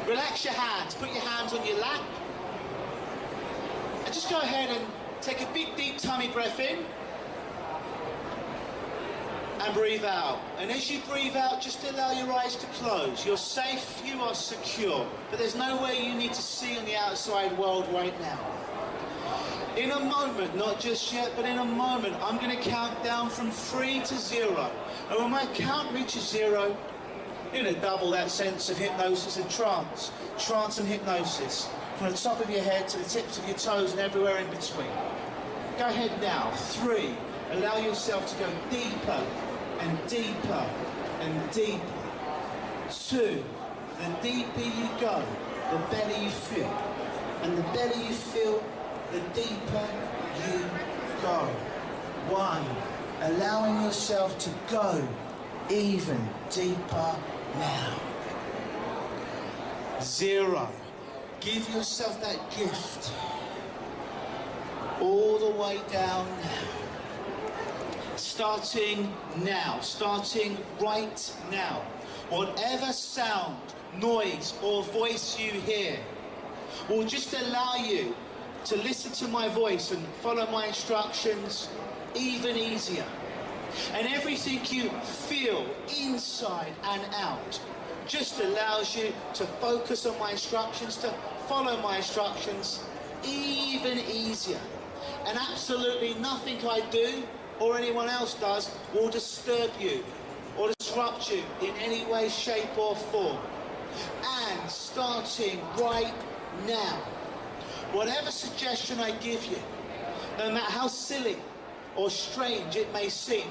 Relax your hands. Put your hands on your lap. And just go ahead and take a big, deep tummy breath in. And breathe out. And as you breathe out, just allow your eyes to close. You're safe, you are secure. But there's nowhere you need to see on the outside world right now. In a moment, not just yet, but in a moment, I'm going to count down from 3 to 0. And when my count reaches 0, you're going to double that sense of hypnosis and trance. Trance and hypnosis. From the top of your head to the tips of your toes and everywhere in between. Go ahead now. 3. Allow yourself to go deeper and deeper and deeper. 2. The deeper you go, the better you feel. And the better you feel, the deeper you go. 1, allowing yourself to go even deeper now. 0, give yourself that gift all the way down now. Starting now, starting right now. Whatever sound, noise or voice you hear will just allow you to listen to my voice and follow my instructions even easier. And everything you feel inside and out just allows you to focus on my instructions, to follow my instructions even easier. And absolutely nothing I do or anyone else does will disturb you or disrupt you in any way, shape or form. And starting right now, whatever suggestion I give you, no matter how silly or strange it may seem,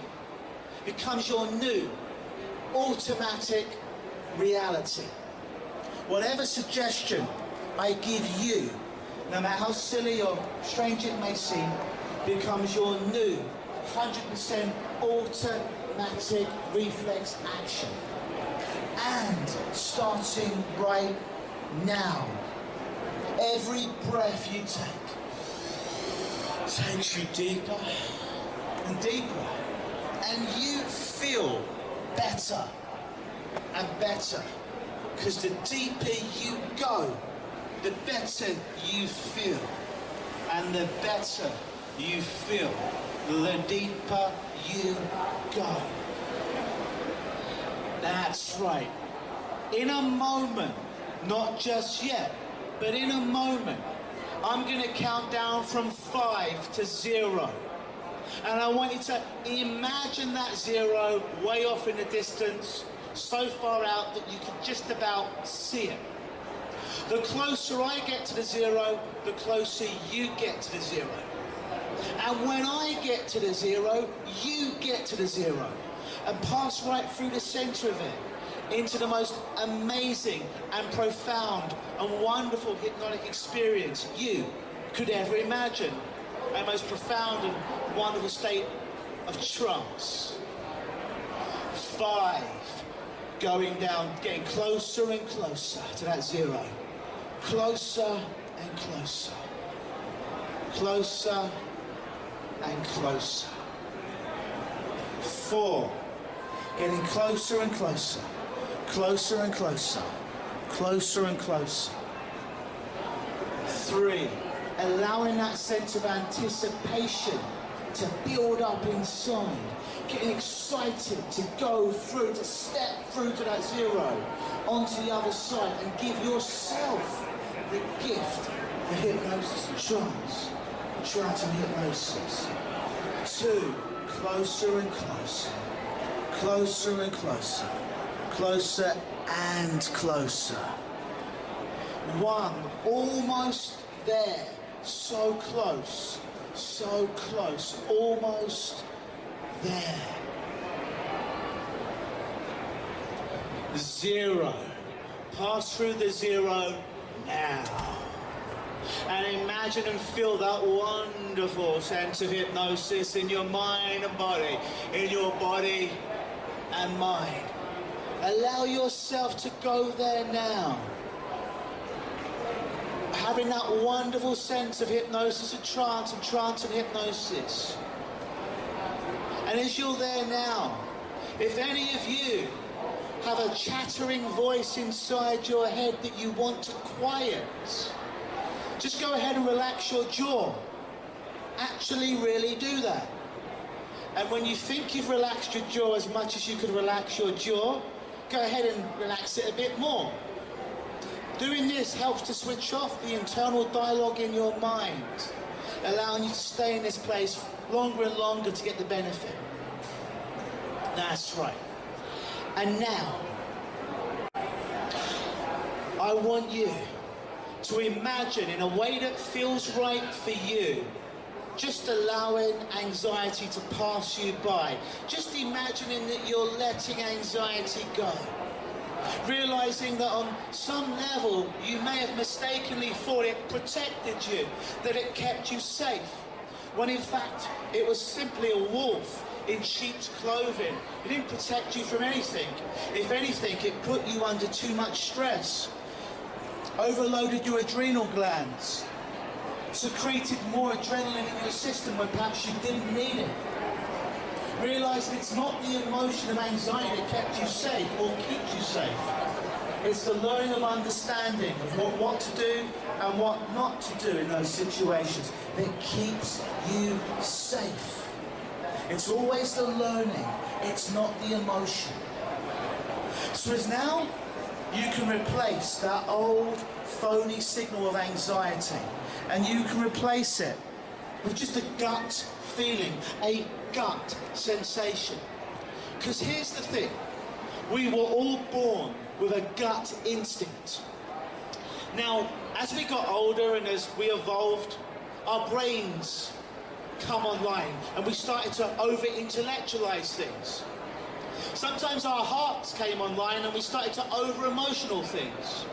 becomes your new automatic reality. Whatever suggestion I give you, no matter how silly or strange it may seem, becomes your new 100% automatic reflex action. And starting right now, every breath you take takes you deeper and deeper, and you feel better and better, because the deeper you go, the better you feel, and the better you feel, the deeper you go. That's right. In a moment, not just yet, but in a moment, I'm going to count down from 5 to 0. And I want you to imagine that 0 way off in the distance, so far out that you can just about see it. The closer I get to the 0, the closer you get to the 0. And when I get to the 0, you get to the 0. And pass right through the center of it into the most amazing and profound and wonderful hypnotic experience you could ever imagine. A most profound and wonderful state of trance. 5, going down, getting closer and closer to that 0. Closer and closer. Closer and closer. 4, getting closer and closer. Closer and closer. Closer and closer. 3, allowing that sense of anticipation to build up inside. Getting excited to go through, to step through to that 0, onto the other side, and give yourself the gift of hypnosis and trance. Trance and hypnosis. 2, closer and closer. Closer and closer. Closer and closer. 1, almost there. So close. So close. Almost there. 0. Pass through the 0 now. And imagine and feel that wonderful sense of hypnosis in your mind and body, in your body and mind. Allow yourself to go there now. Having that wonderful sense of hypnosis and trance and hypnosis. And as you're there now, if any of you have a chattering voice inside your head that you want to quiet, just go ahead and relax your jaw. Actually really do that. And when you think you've relaxed your jaw as much as you could relax your jaw, go ahead and relax it a bit more. Doing this helps to switch off the internal dialogue in your mind, allowing you to stay in this place longer and longer to get the benefit. That's right. And now, I want you to imagine in a way that feels right for you, just allowing anxiety to pass you by. Just imagining that you're letting anxiety go. Realizing that on some level you may have mistakenly thought it protected you, that it kept you safe, when in fact it was simply a wolf in sheep's clothing. It didn't protect you from anything. If anything, it put you under too much stress, overloaded your adrenal glands, secreted more adrenaline in your system when perhaps you didn't need it. Realizing it's not the emotion of anxiety that kept you safe or keeps you safe. It's the learning of understanding of what to do and what not to do in those situations that keeps you safe. It's always the learning, it's not the emotion. So as now you can replace that old phony signal of anxiety, and you can replace it with just a gut feeling, a gut sensation. Because here's the thing, we were all born with a gut instinct. Now, as we got older and as we evolved, our brains come online and we started to over-intellectualize things. Sometimes our hearts came online and we started to over-emotional things.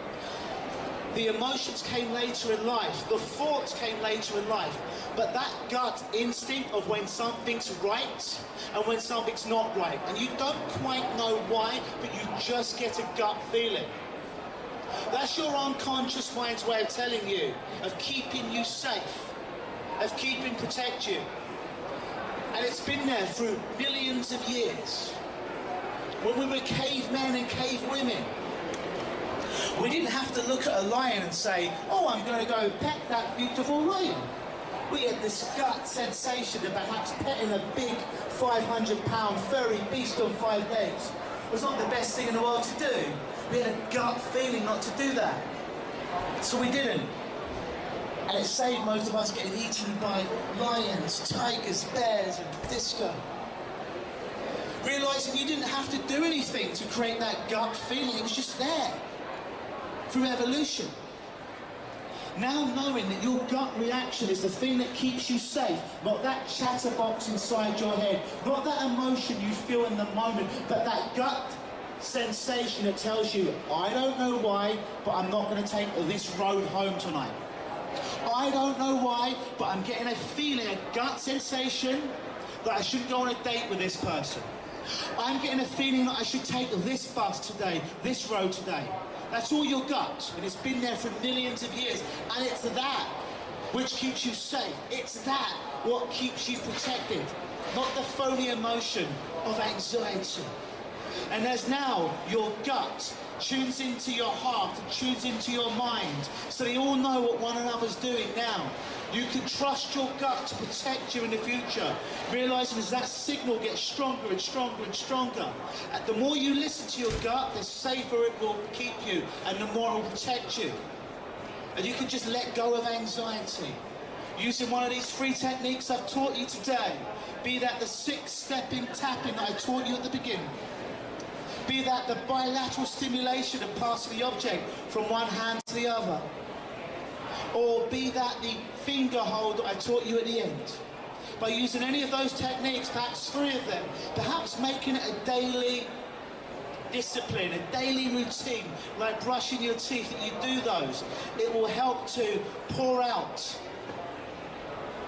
The emotions came later in life, the thoughts came later in life, but that gut instinct of when something's right and when something's not right, and you don't quite know why, but you just get a gut feeling. That's your unconscious mind's way of telling you, of keeping you safe, of keeping protect you. And it's been there through millions of years. When we were cavemen and cavewomen, we didn't have to look at a lion and say, oh, I'm going to go pet that beautiful lion. We had this gut sensation of perhaps petting a big 500-pound furry beast on 5 legs was not the best thing in the world to do. We had a gut feeling not to do that. So we didn't. And it saved most of us getting eaten by lions, tigers, bears, and disco. Realising you didn't have to do anything to create that gut feeling, it was just there. Through evolution. Now knowing that your gut reaction is the thing that keeps you safe, not that chatterbox inside your head, not that emotion you feel in the moment, but that gut sensation that tells you, I don't know why, but I'm not going to take this road home tonight. I don't know why, but I'm getting a feeling, a gut sensation that I shouldn't go on a date with this person. I'm getting a feeling that I should take this bus today, this road today. That's all your gut, and it's been there for millions of years, and it's that which keeps you safe. It's that what keeps you protected, not the phony emotion of anxiety. And as now your gut tunes into your heart and tunes into your mind, so they all know what one another's doing now. You can trust your gut to protect you in the future, realising as that signal gets stronger and stronger and stronger. And the more you listen to your gut, the safer it will keep you, and the more it will protect you. And you can just let go of anxiety. Using one of these 3 techniques I've taught you today, be that the 6-stepping tapping that I taught you at the beginning, be that the bilateral stimulation of passing the object from one hand to the other, or be that the finger hold that I taught you at the end. By using any of those techniques, perhaps 3 of them, perhaps making it a daily discipline, a daily routine, like brushing your teeth, that you do those, it will help to pour out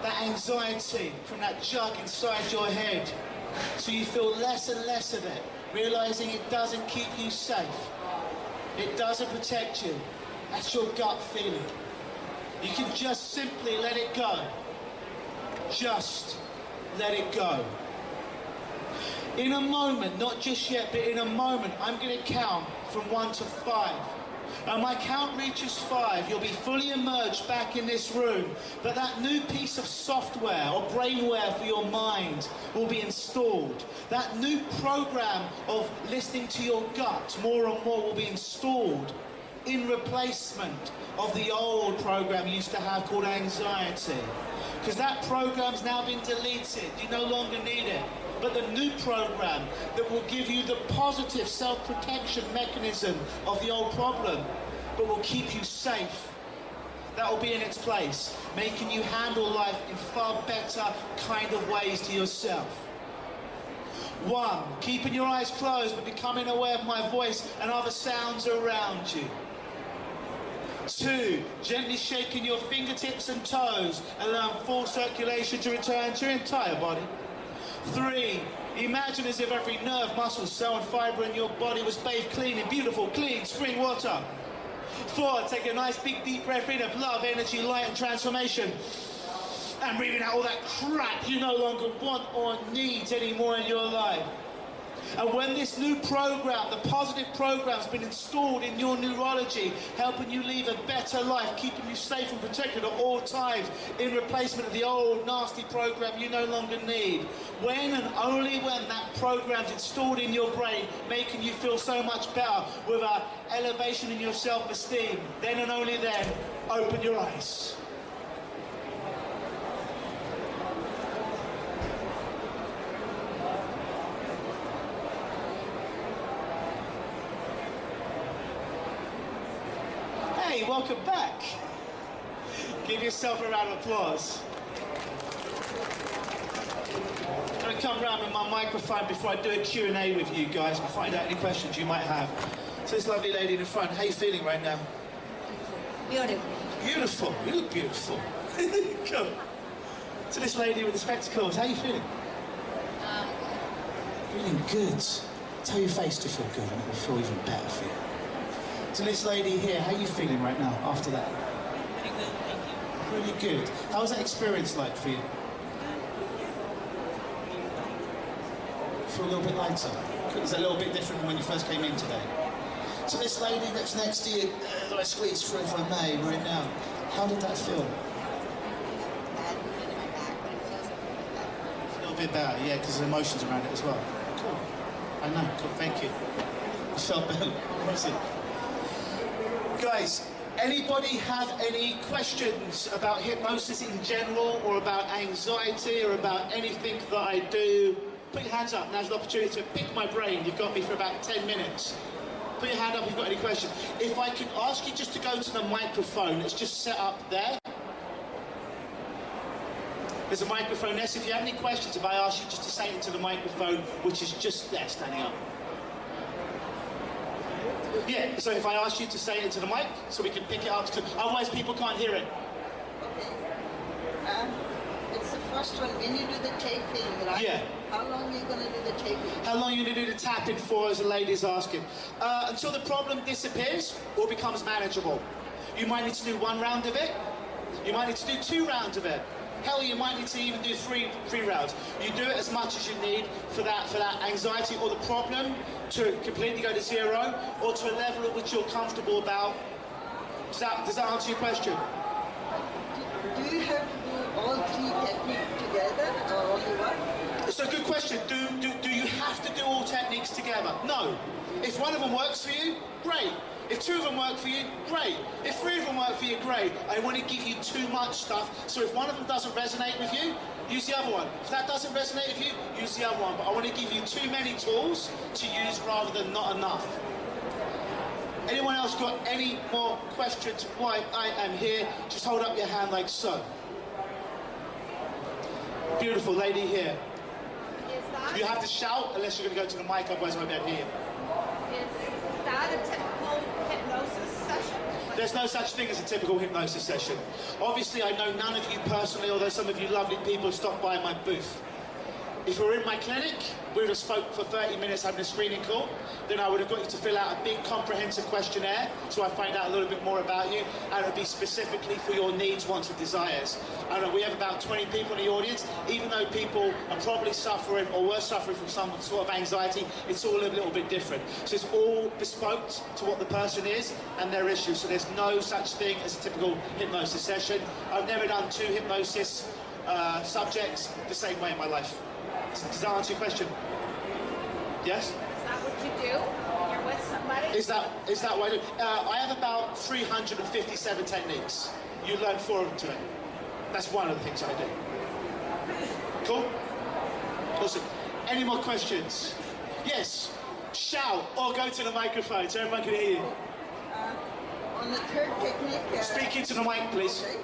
that anxiety from that jug inside your head, so you feel less and less of it, realising it doesn't keep you safe, it doesn't protect you. That's your gut feeling. You can just simply let it go. Just let it go. In a moment, not just yet, but in a moment, I'm going to count from 1 to 5. And my count reaches 5, you'll be fully immersed back in this room. But that new piece of software or brainware for your mind will be installed. That new program of listening to your gut more and more will be installed in replacement of the old program you used to have called anxiety. Because that program's now been deleted, you no longer need it. But the new program that will give you the positive self-protection mechanism of the old problem, but will keep you safe, that will be in its place, making you handle life in far better kind of ways to yourself. 1, keeping your eyes closed but becoming aware of my voice and other sounds around you. 2, gently shaking your fingertips and toes, allowing full circulation to return to your entire body. 3, imagine as if every nerve, muscle, cell and fibre in your body was bathed clean in beautiful, clean spring water. 4, take a nice big deep breath in of love, energy, light and transformation. And breathing out all that crap you no longer want or need anymore in your life. And when this new program, the positive program, has been installed in your neurology, helping you live a better life, keeping you safe and protected at all times, in replacement of the old nasty program you no longer need. When and only when that program's installed in your brain, making you feel so much better, with an elevation in your self-esteem, then and only then, open your eyes. Hey, welcome back. Give yourself a round of applause. I'm going to come round with my microphone before I do a Q&A with you guys and find out any questions you might have. So this lovely lady in the front, how are you feeling right now? Beautiful. Beautiful. You look beautiful. Come. So this lady with the spectacles, how are you feeling? Feeling good. Tell your face to feel good and it will feel even better for you. So this lady here, how are you feeling right now after that? Pretty good, thank you. Really good. How was that experience like for you? Feel a little bit lighter? Is that a little bit different than when you first came in today? So this lady that's next to you, that I squeeze through if I may right now, how did that feel? Bad pain in my back, but it feels a little bit better. A little bit better, yeah, because there's emotions around it as well. Cool. I know, cool, thank you. I felt better. Guys, anybody have any questions about hypnosis in general, or about anxiety, or about anything that I do? Put your hands up. Now's an opportunity to pick my brain. You've got me for about 10 minutes. Put your hand up if you've got any questions. If I could ask you just to go to the microphone, it's just set up there. There's a microphone there, so if you have any questions, if I ask you just to say it into the microphone, which is just there, standing up. Yeah, so if I ask you to say it into the mic, so we can pick it up, otherwise people can't hear it. Okay. It's the first one, when you do the taping, right? Yeah. How long are you going to do the taping? How long are you going to do the tapping for, as the lady's asking? Until the problem disappears or becomes manageable. You might need to do 1 round of it. You might need to do 2 rounds of it. Hell, you might need to even do three rounds. You do it as much as you need for that anxiety or the problem to completely go to 0, or to a level at which you're comfortable about. Does that answer your question? Do you have to do all 3 techniques together or only one? It's a good question. Do you have to do all techniques together? No. If one of them works for you, great. If 2 of them work for you, great. If 3 of them work for you, great. I want to give you too much stuff, so if one of them doesn't resonate with you, use the other one. If that doesn't resonate with you, use the other one. But I want to give you too many tools to use rather than not enough. Anyone else got any more questions while I am here? Just hold up your hand like so. Beautiful lady here. You have to shout unless you're going to go to the mic, otherwise I won't be able to hear you. Is that a typical hypnosis session? There's no such thing as a typical hypnosis session. Obviously, I know none of you personally, although some of you lovely people stopped by my booth. If we were in my clinic, we would have spoke for 30 minutes having a screening call. Then I would have got you to fill out a big comprehensive questionnaire, so I find out a little bit more about you, and it would be specifically for your needs, wants and desires. And we have about 20 people in the audience. Even though people are probably suffering or were suffering from some sort of anxiety, it's all a little bit different. So it's all bespoke to what the person is and their issues. So there's no such thing as a typical hypnosis session. I've never done 2 hypnosis subjects the same way in my life. Does that answer your question? Yes? Is that what you do? You're with somebody? Is that what I do? I have about 357 techniques. You learn 4 of them today. That's one of the things I do. Cool? Awesome. Any more questions? Yes. Shout or go to the microphone so everyone can hear you. On the 3rd technique... Speak into the mic, please. Okay.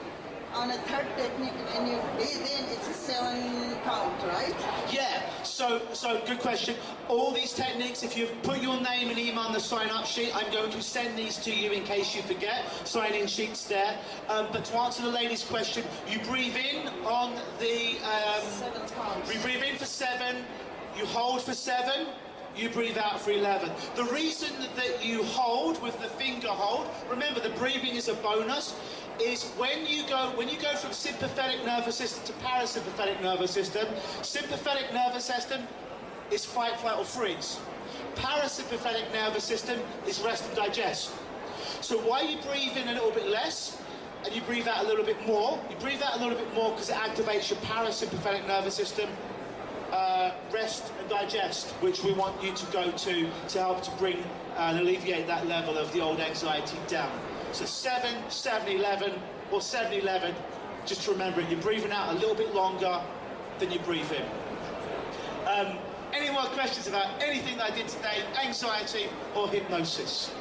on a third technique, when you breathe in, it's a 7 count, right? Yeah, so good question. All these techniques, if you've put your name and email on the sign-up sheet, I'm going to send these to you in case you forget. Sign-in sheets there. But to answer the lady's question, you breathe in on the... 7 counts. you breathe in for 7, you hold for 7, you breathe out for 11. The reason that you hold with the finger hold, remember the breathing is a bonus, is when you go from sympathetic nervous system to parasympathetic nervous system, sympathetic nervous system is fight, flight or freeze. Parasympathetic nervous system is rest and digest. So while you breathe in a little bit less and you breathe out a little bit more, you breathe out a little bit more because it activates your parasympathetic nervous system, rest and digest, which we want you to go to help to bring and alleviate that level of the old anxiety down. So 7, 7, 11, or 7, 11, just remember it, you're breathing out a little bit longer than you breathe in. Any more questions about anything that I did today, anxiety or hypnosis?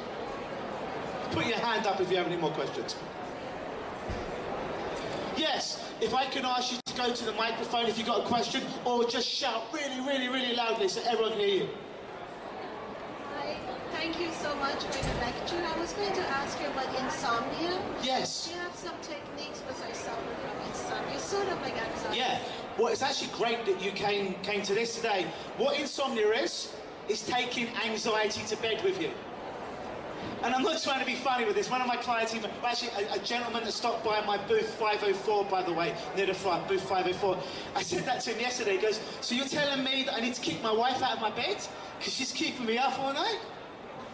Put your hand up if you have any more questions. Yes, if I can ask you to go to the microphone if you've got a question, or just shout really, really, really loudly so everyone can hear you. Hi, thank you so much for your lecture. I was going to ask you about insomnia. Yes. Do you have some techniques because I suffer from insomnia? Sort of like anxiety. Yeah. Well, it's actually great that you came to this today. What insomnia is taking anxiety to bed with you. And I'm not trying to be funny with this. One of my clients, even, actually a gentleman that stopped by my booth 504, by the way, near the front, booth 504. I said that to him yesterday. He goes, so you're telling me that I need to kick my wife out of my bed because she's keeping me up all night?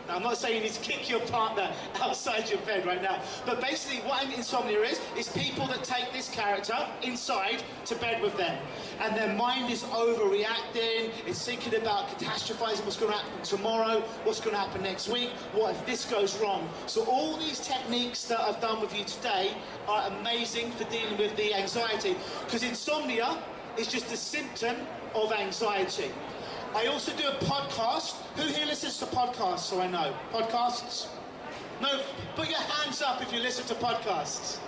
Now, I'm not saying you need to kick your partner outside your bed right now, but basically what insomnia is people that take this character inside to bed with them, and their mind is overreacting, it's thinking about catastrophizing what's going to happen tomorrow, what's going to happen next week, what if this goes wrong. So all these techniques that I've done with you today are amazing for dealing with the anxiety, because insomnia is just a symptom of anxiety. I also do a podcast. Who here listens to podcasts, so I know? Podcasts? No, put your hands up if you listen to podcasts.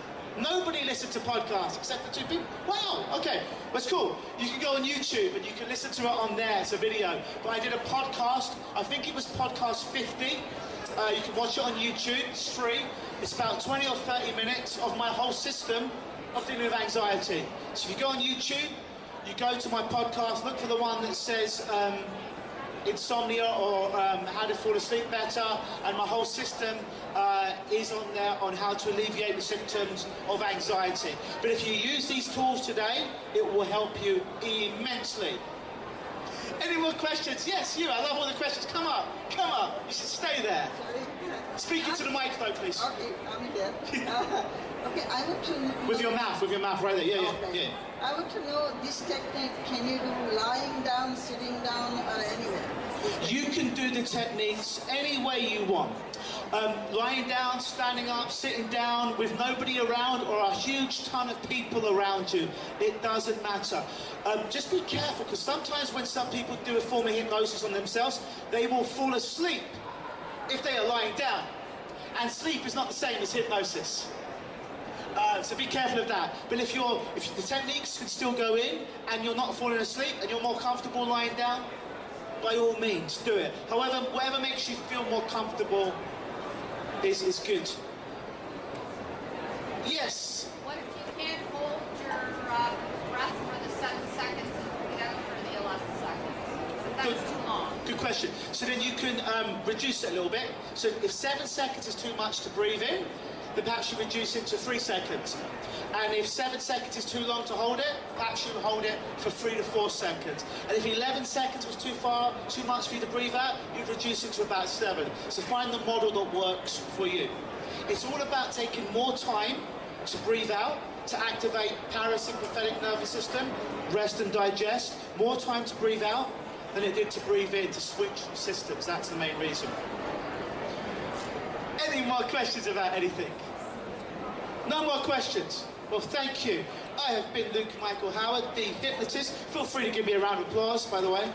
Nobody listens to podcasts except for 2 people. Wow, okay, that's cool. You can go on YouTube and you can listen to it on there, it's a video. But I did a podcast, I think it was podcast 50. You can watch it on YouTube, it's free. It's about 20 or 30 minutes of my whole system of dealing with anxiety. So if you go on YouTube, you go to my podcast, look for the one that says insomnia or how to fall asleep better, and my whole system is on there on how to alleviate the symptoms of anxiety. But if you use these tools today, it will help you immensely. Any more questions? Yes, you. I love all the questions. Come up. Come up. You should stay there. Sorry. Speak into the mic though, please. Okay, I'm here. Okay, I want to know... With your mouth right there. Yeah, Okay. yeah. I want to know this technique, can you do lying down, sitting down, or anywhere? You can do the techniques any way you want. Lying down, standing up, sitting down, with nobody around or a huge ton of people around you. It doesn't matter. Just be careful, because sometimes when some people do a form of hypnosis on themselves, they will fall asleep if they are lying down. And sleep is not the same as hypnosis. So be careful of that. But if the techniques can still go in and you're not falling asleep and you're more comfortable lying down, by all means, do it. However, whatever makes you feel more comfortable is good. Yes? What if you can't hold your breath for the 7 seconds and breathe out for the 11 seconds? If that's too long. Good question. So then you can reduce it a little bit. So if 7 seconds is too much to breathe in, then perhaps you reduce it to 3 seconds. And if 7 seconds is too long to hold it, perhaps you hold it for 3 to 4 seconds. And if 11 seconds was too much for you to breathe out, you'd reduce it to about 7. So find the model that works for you. It's all about taking more time to breathe out, to activate parasympathetic nervous system, rest and digest, more time to breathe out than it did to breathe in, to switch systems. That's the main reason. Any more questions about anything? No more questions? Well, thank you. I have been Luke Michael Howard, the Hypnotist. Feel free to give me a round of applause, by the way.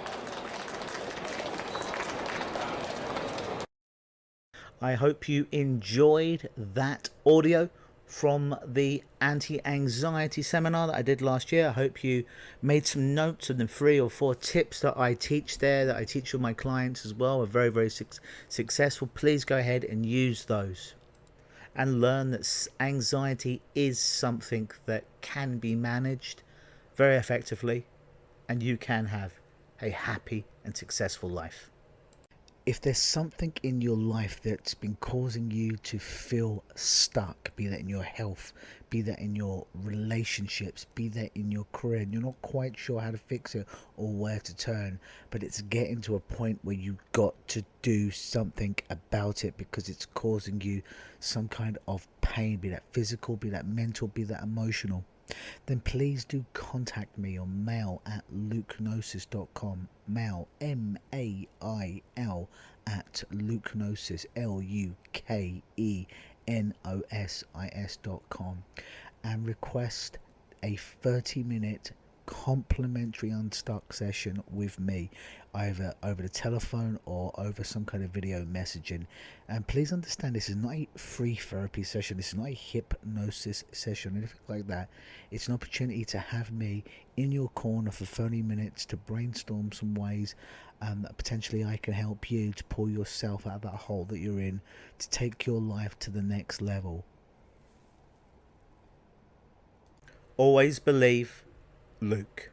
I hope you enjoyed that audio from the anti-anxiety seminar that I did last year. I hope you made some notes of the 3 or 4 tips that I teach there, that I teach all my clients as well, are very, very successful. Please go ahead and use those and learn that anxiety is something that can be managed very effectively, and you can have a happy and successful life. If there's something in your life that's been causing you to feel stuck, be that in your health, be that in your relationships, be that in your career, and you're not quite sure how to fix it or where to turn, but it's getting to a point where you've got to do something about it because it's causing you some kind of pain, be that physical, be that mental, be that emotional, then please do contact me on mail at lukenosis.com. Mail, M-A-I-L, at lukenosis, Lukenosis.com, and request a 30-minute complimentary unstuck session with me, either over the telephone or over some kind of video messaging. And please understand, this is not a free therapy session, this is not a hypnosis session, anything like that. It's an opportunity to have me in your corner for 30 minutes to brainstorm some ways that potentially I can help you to pull yourself out of that hole that you're in, to take your life to the next level. Always believe, Luke.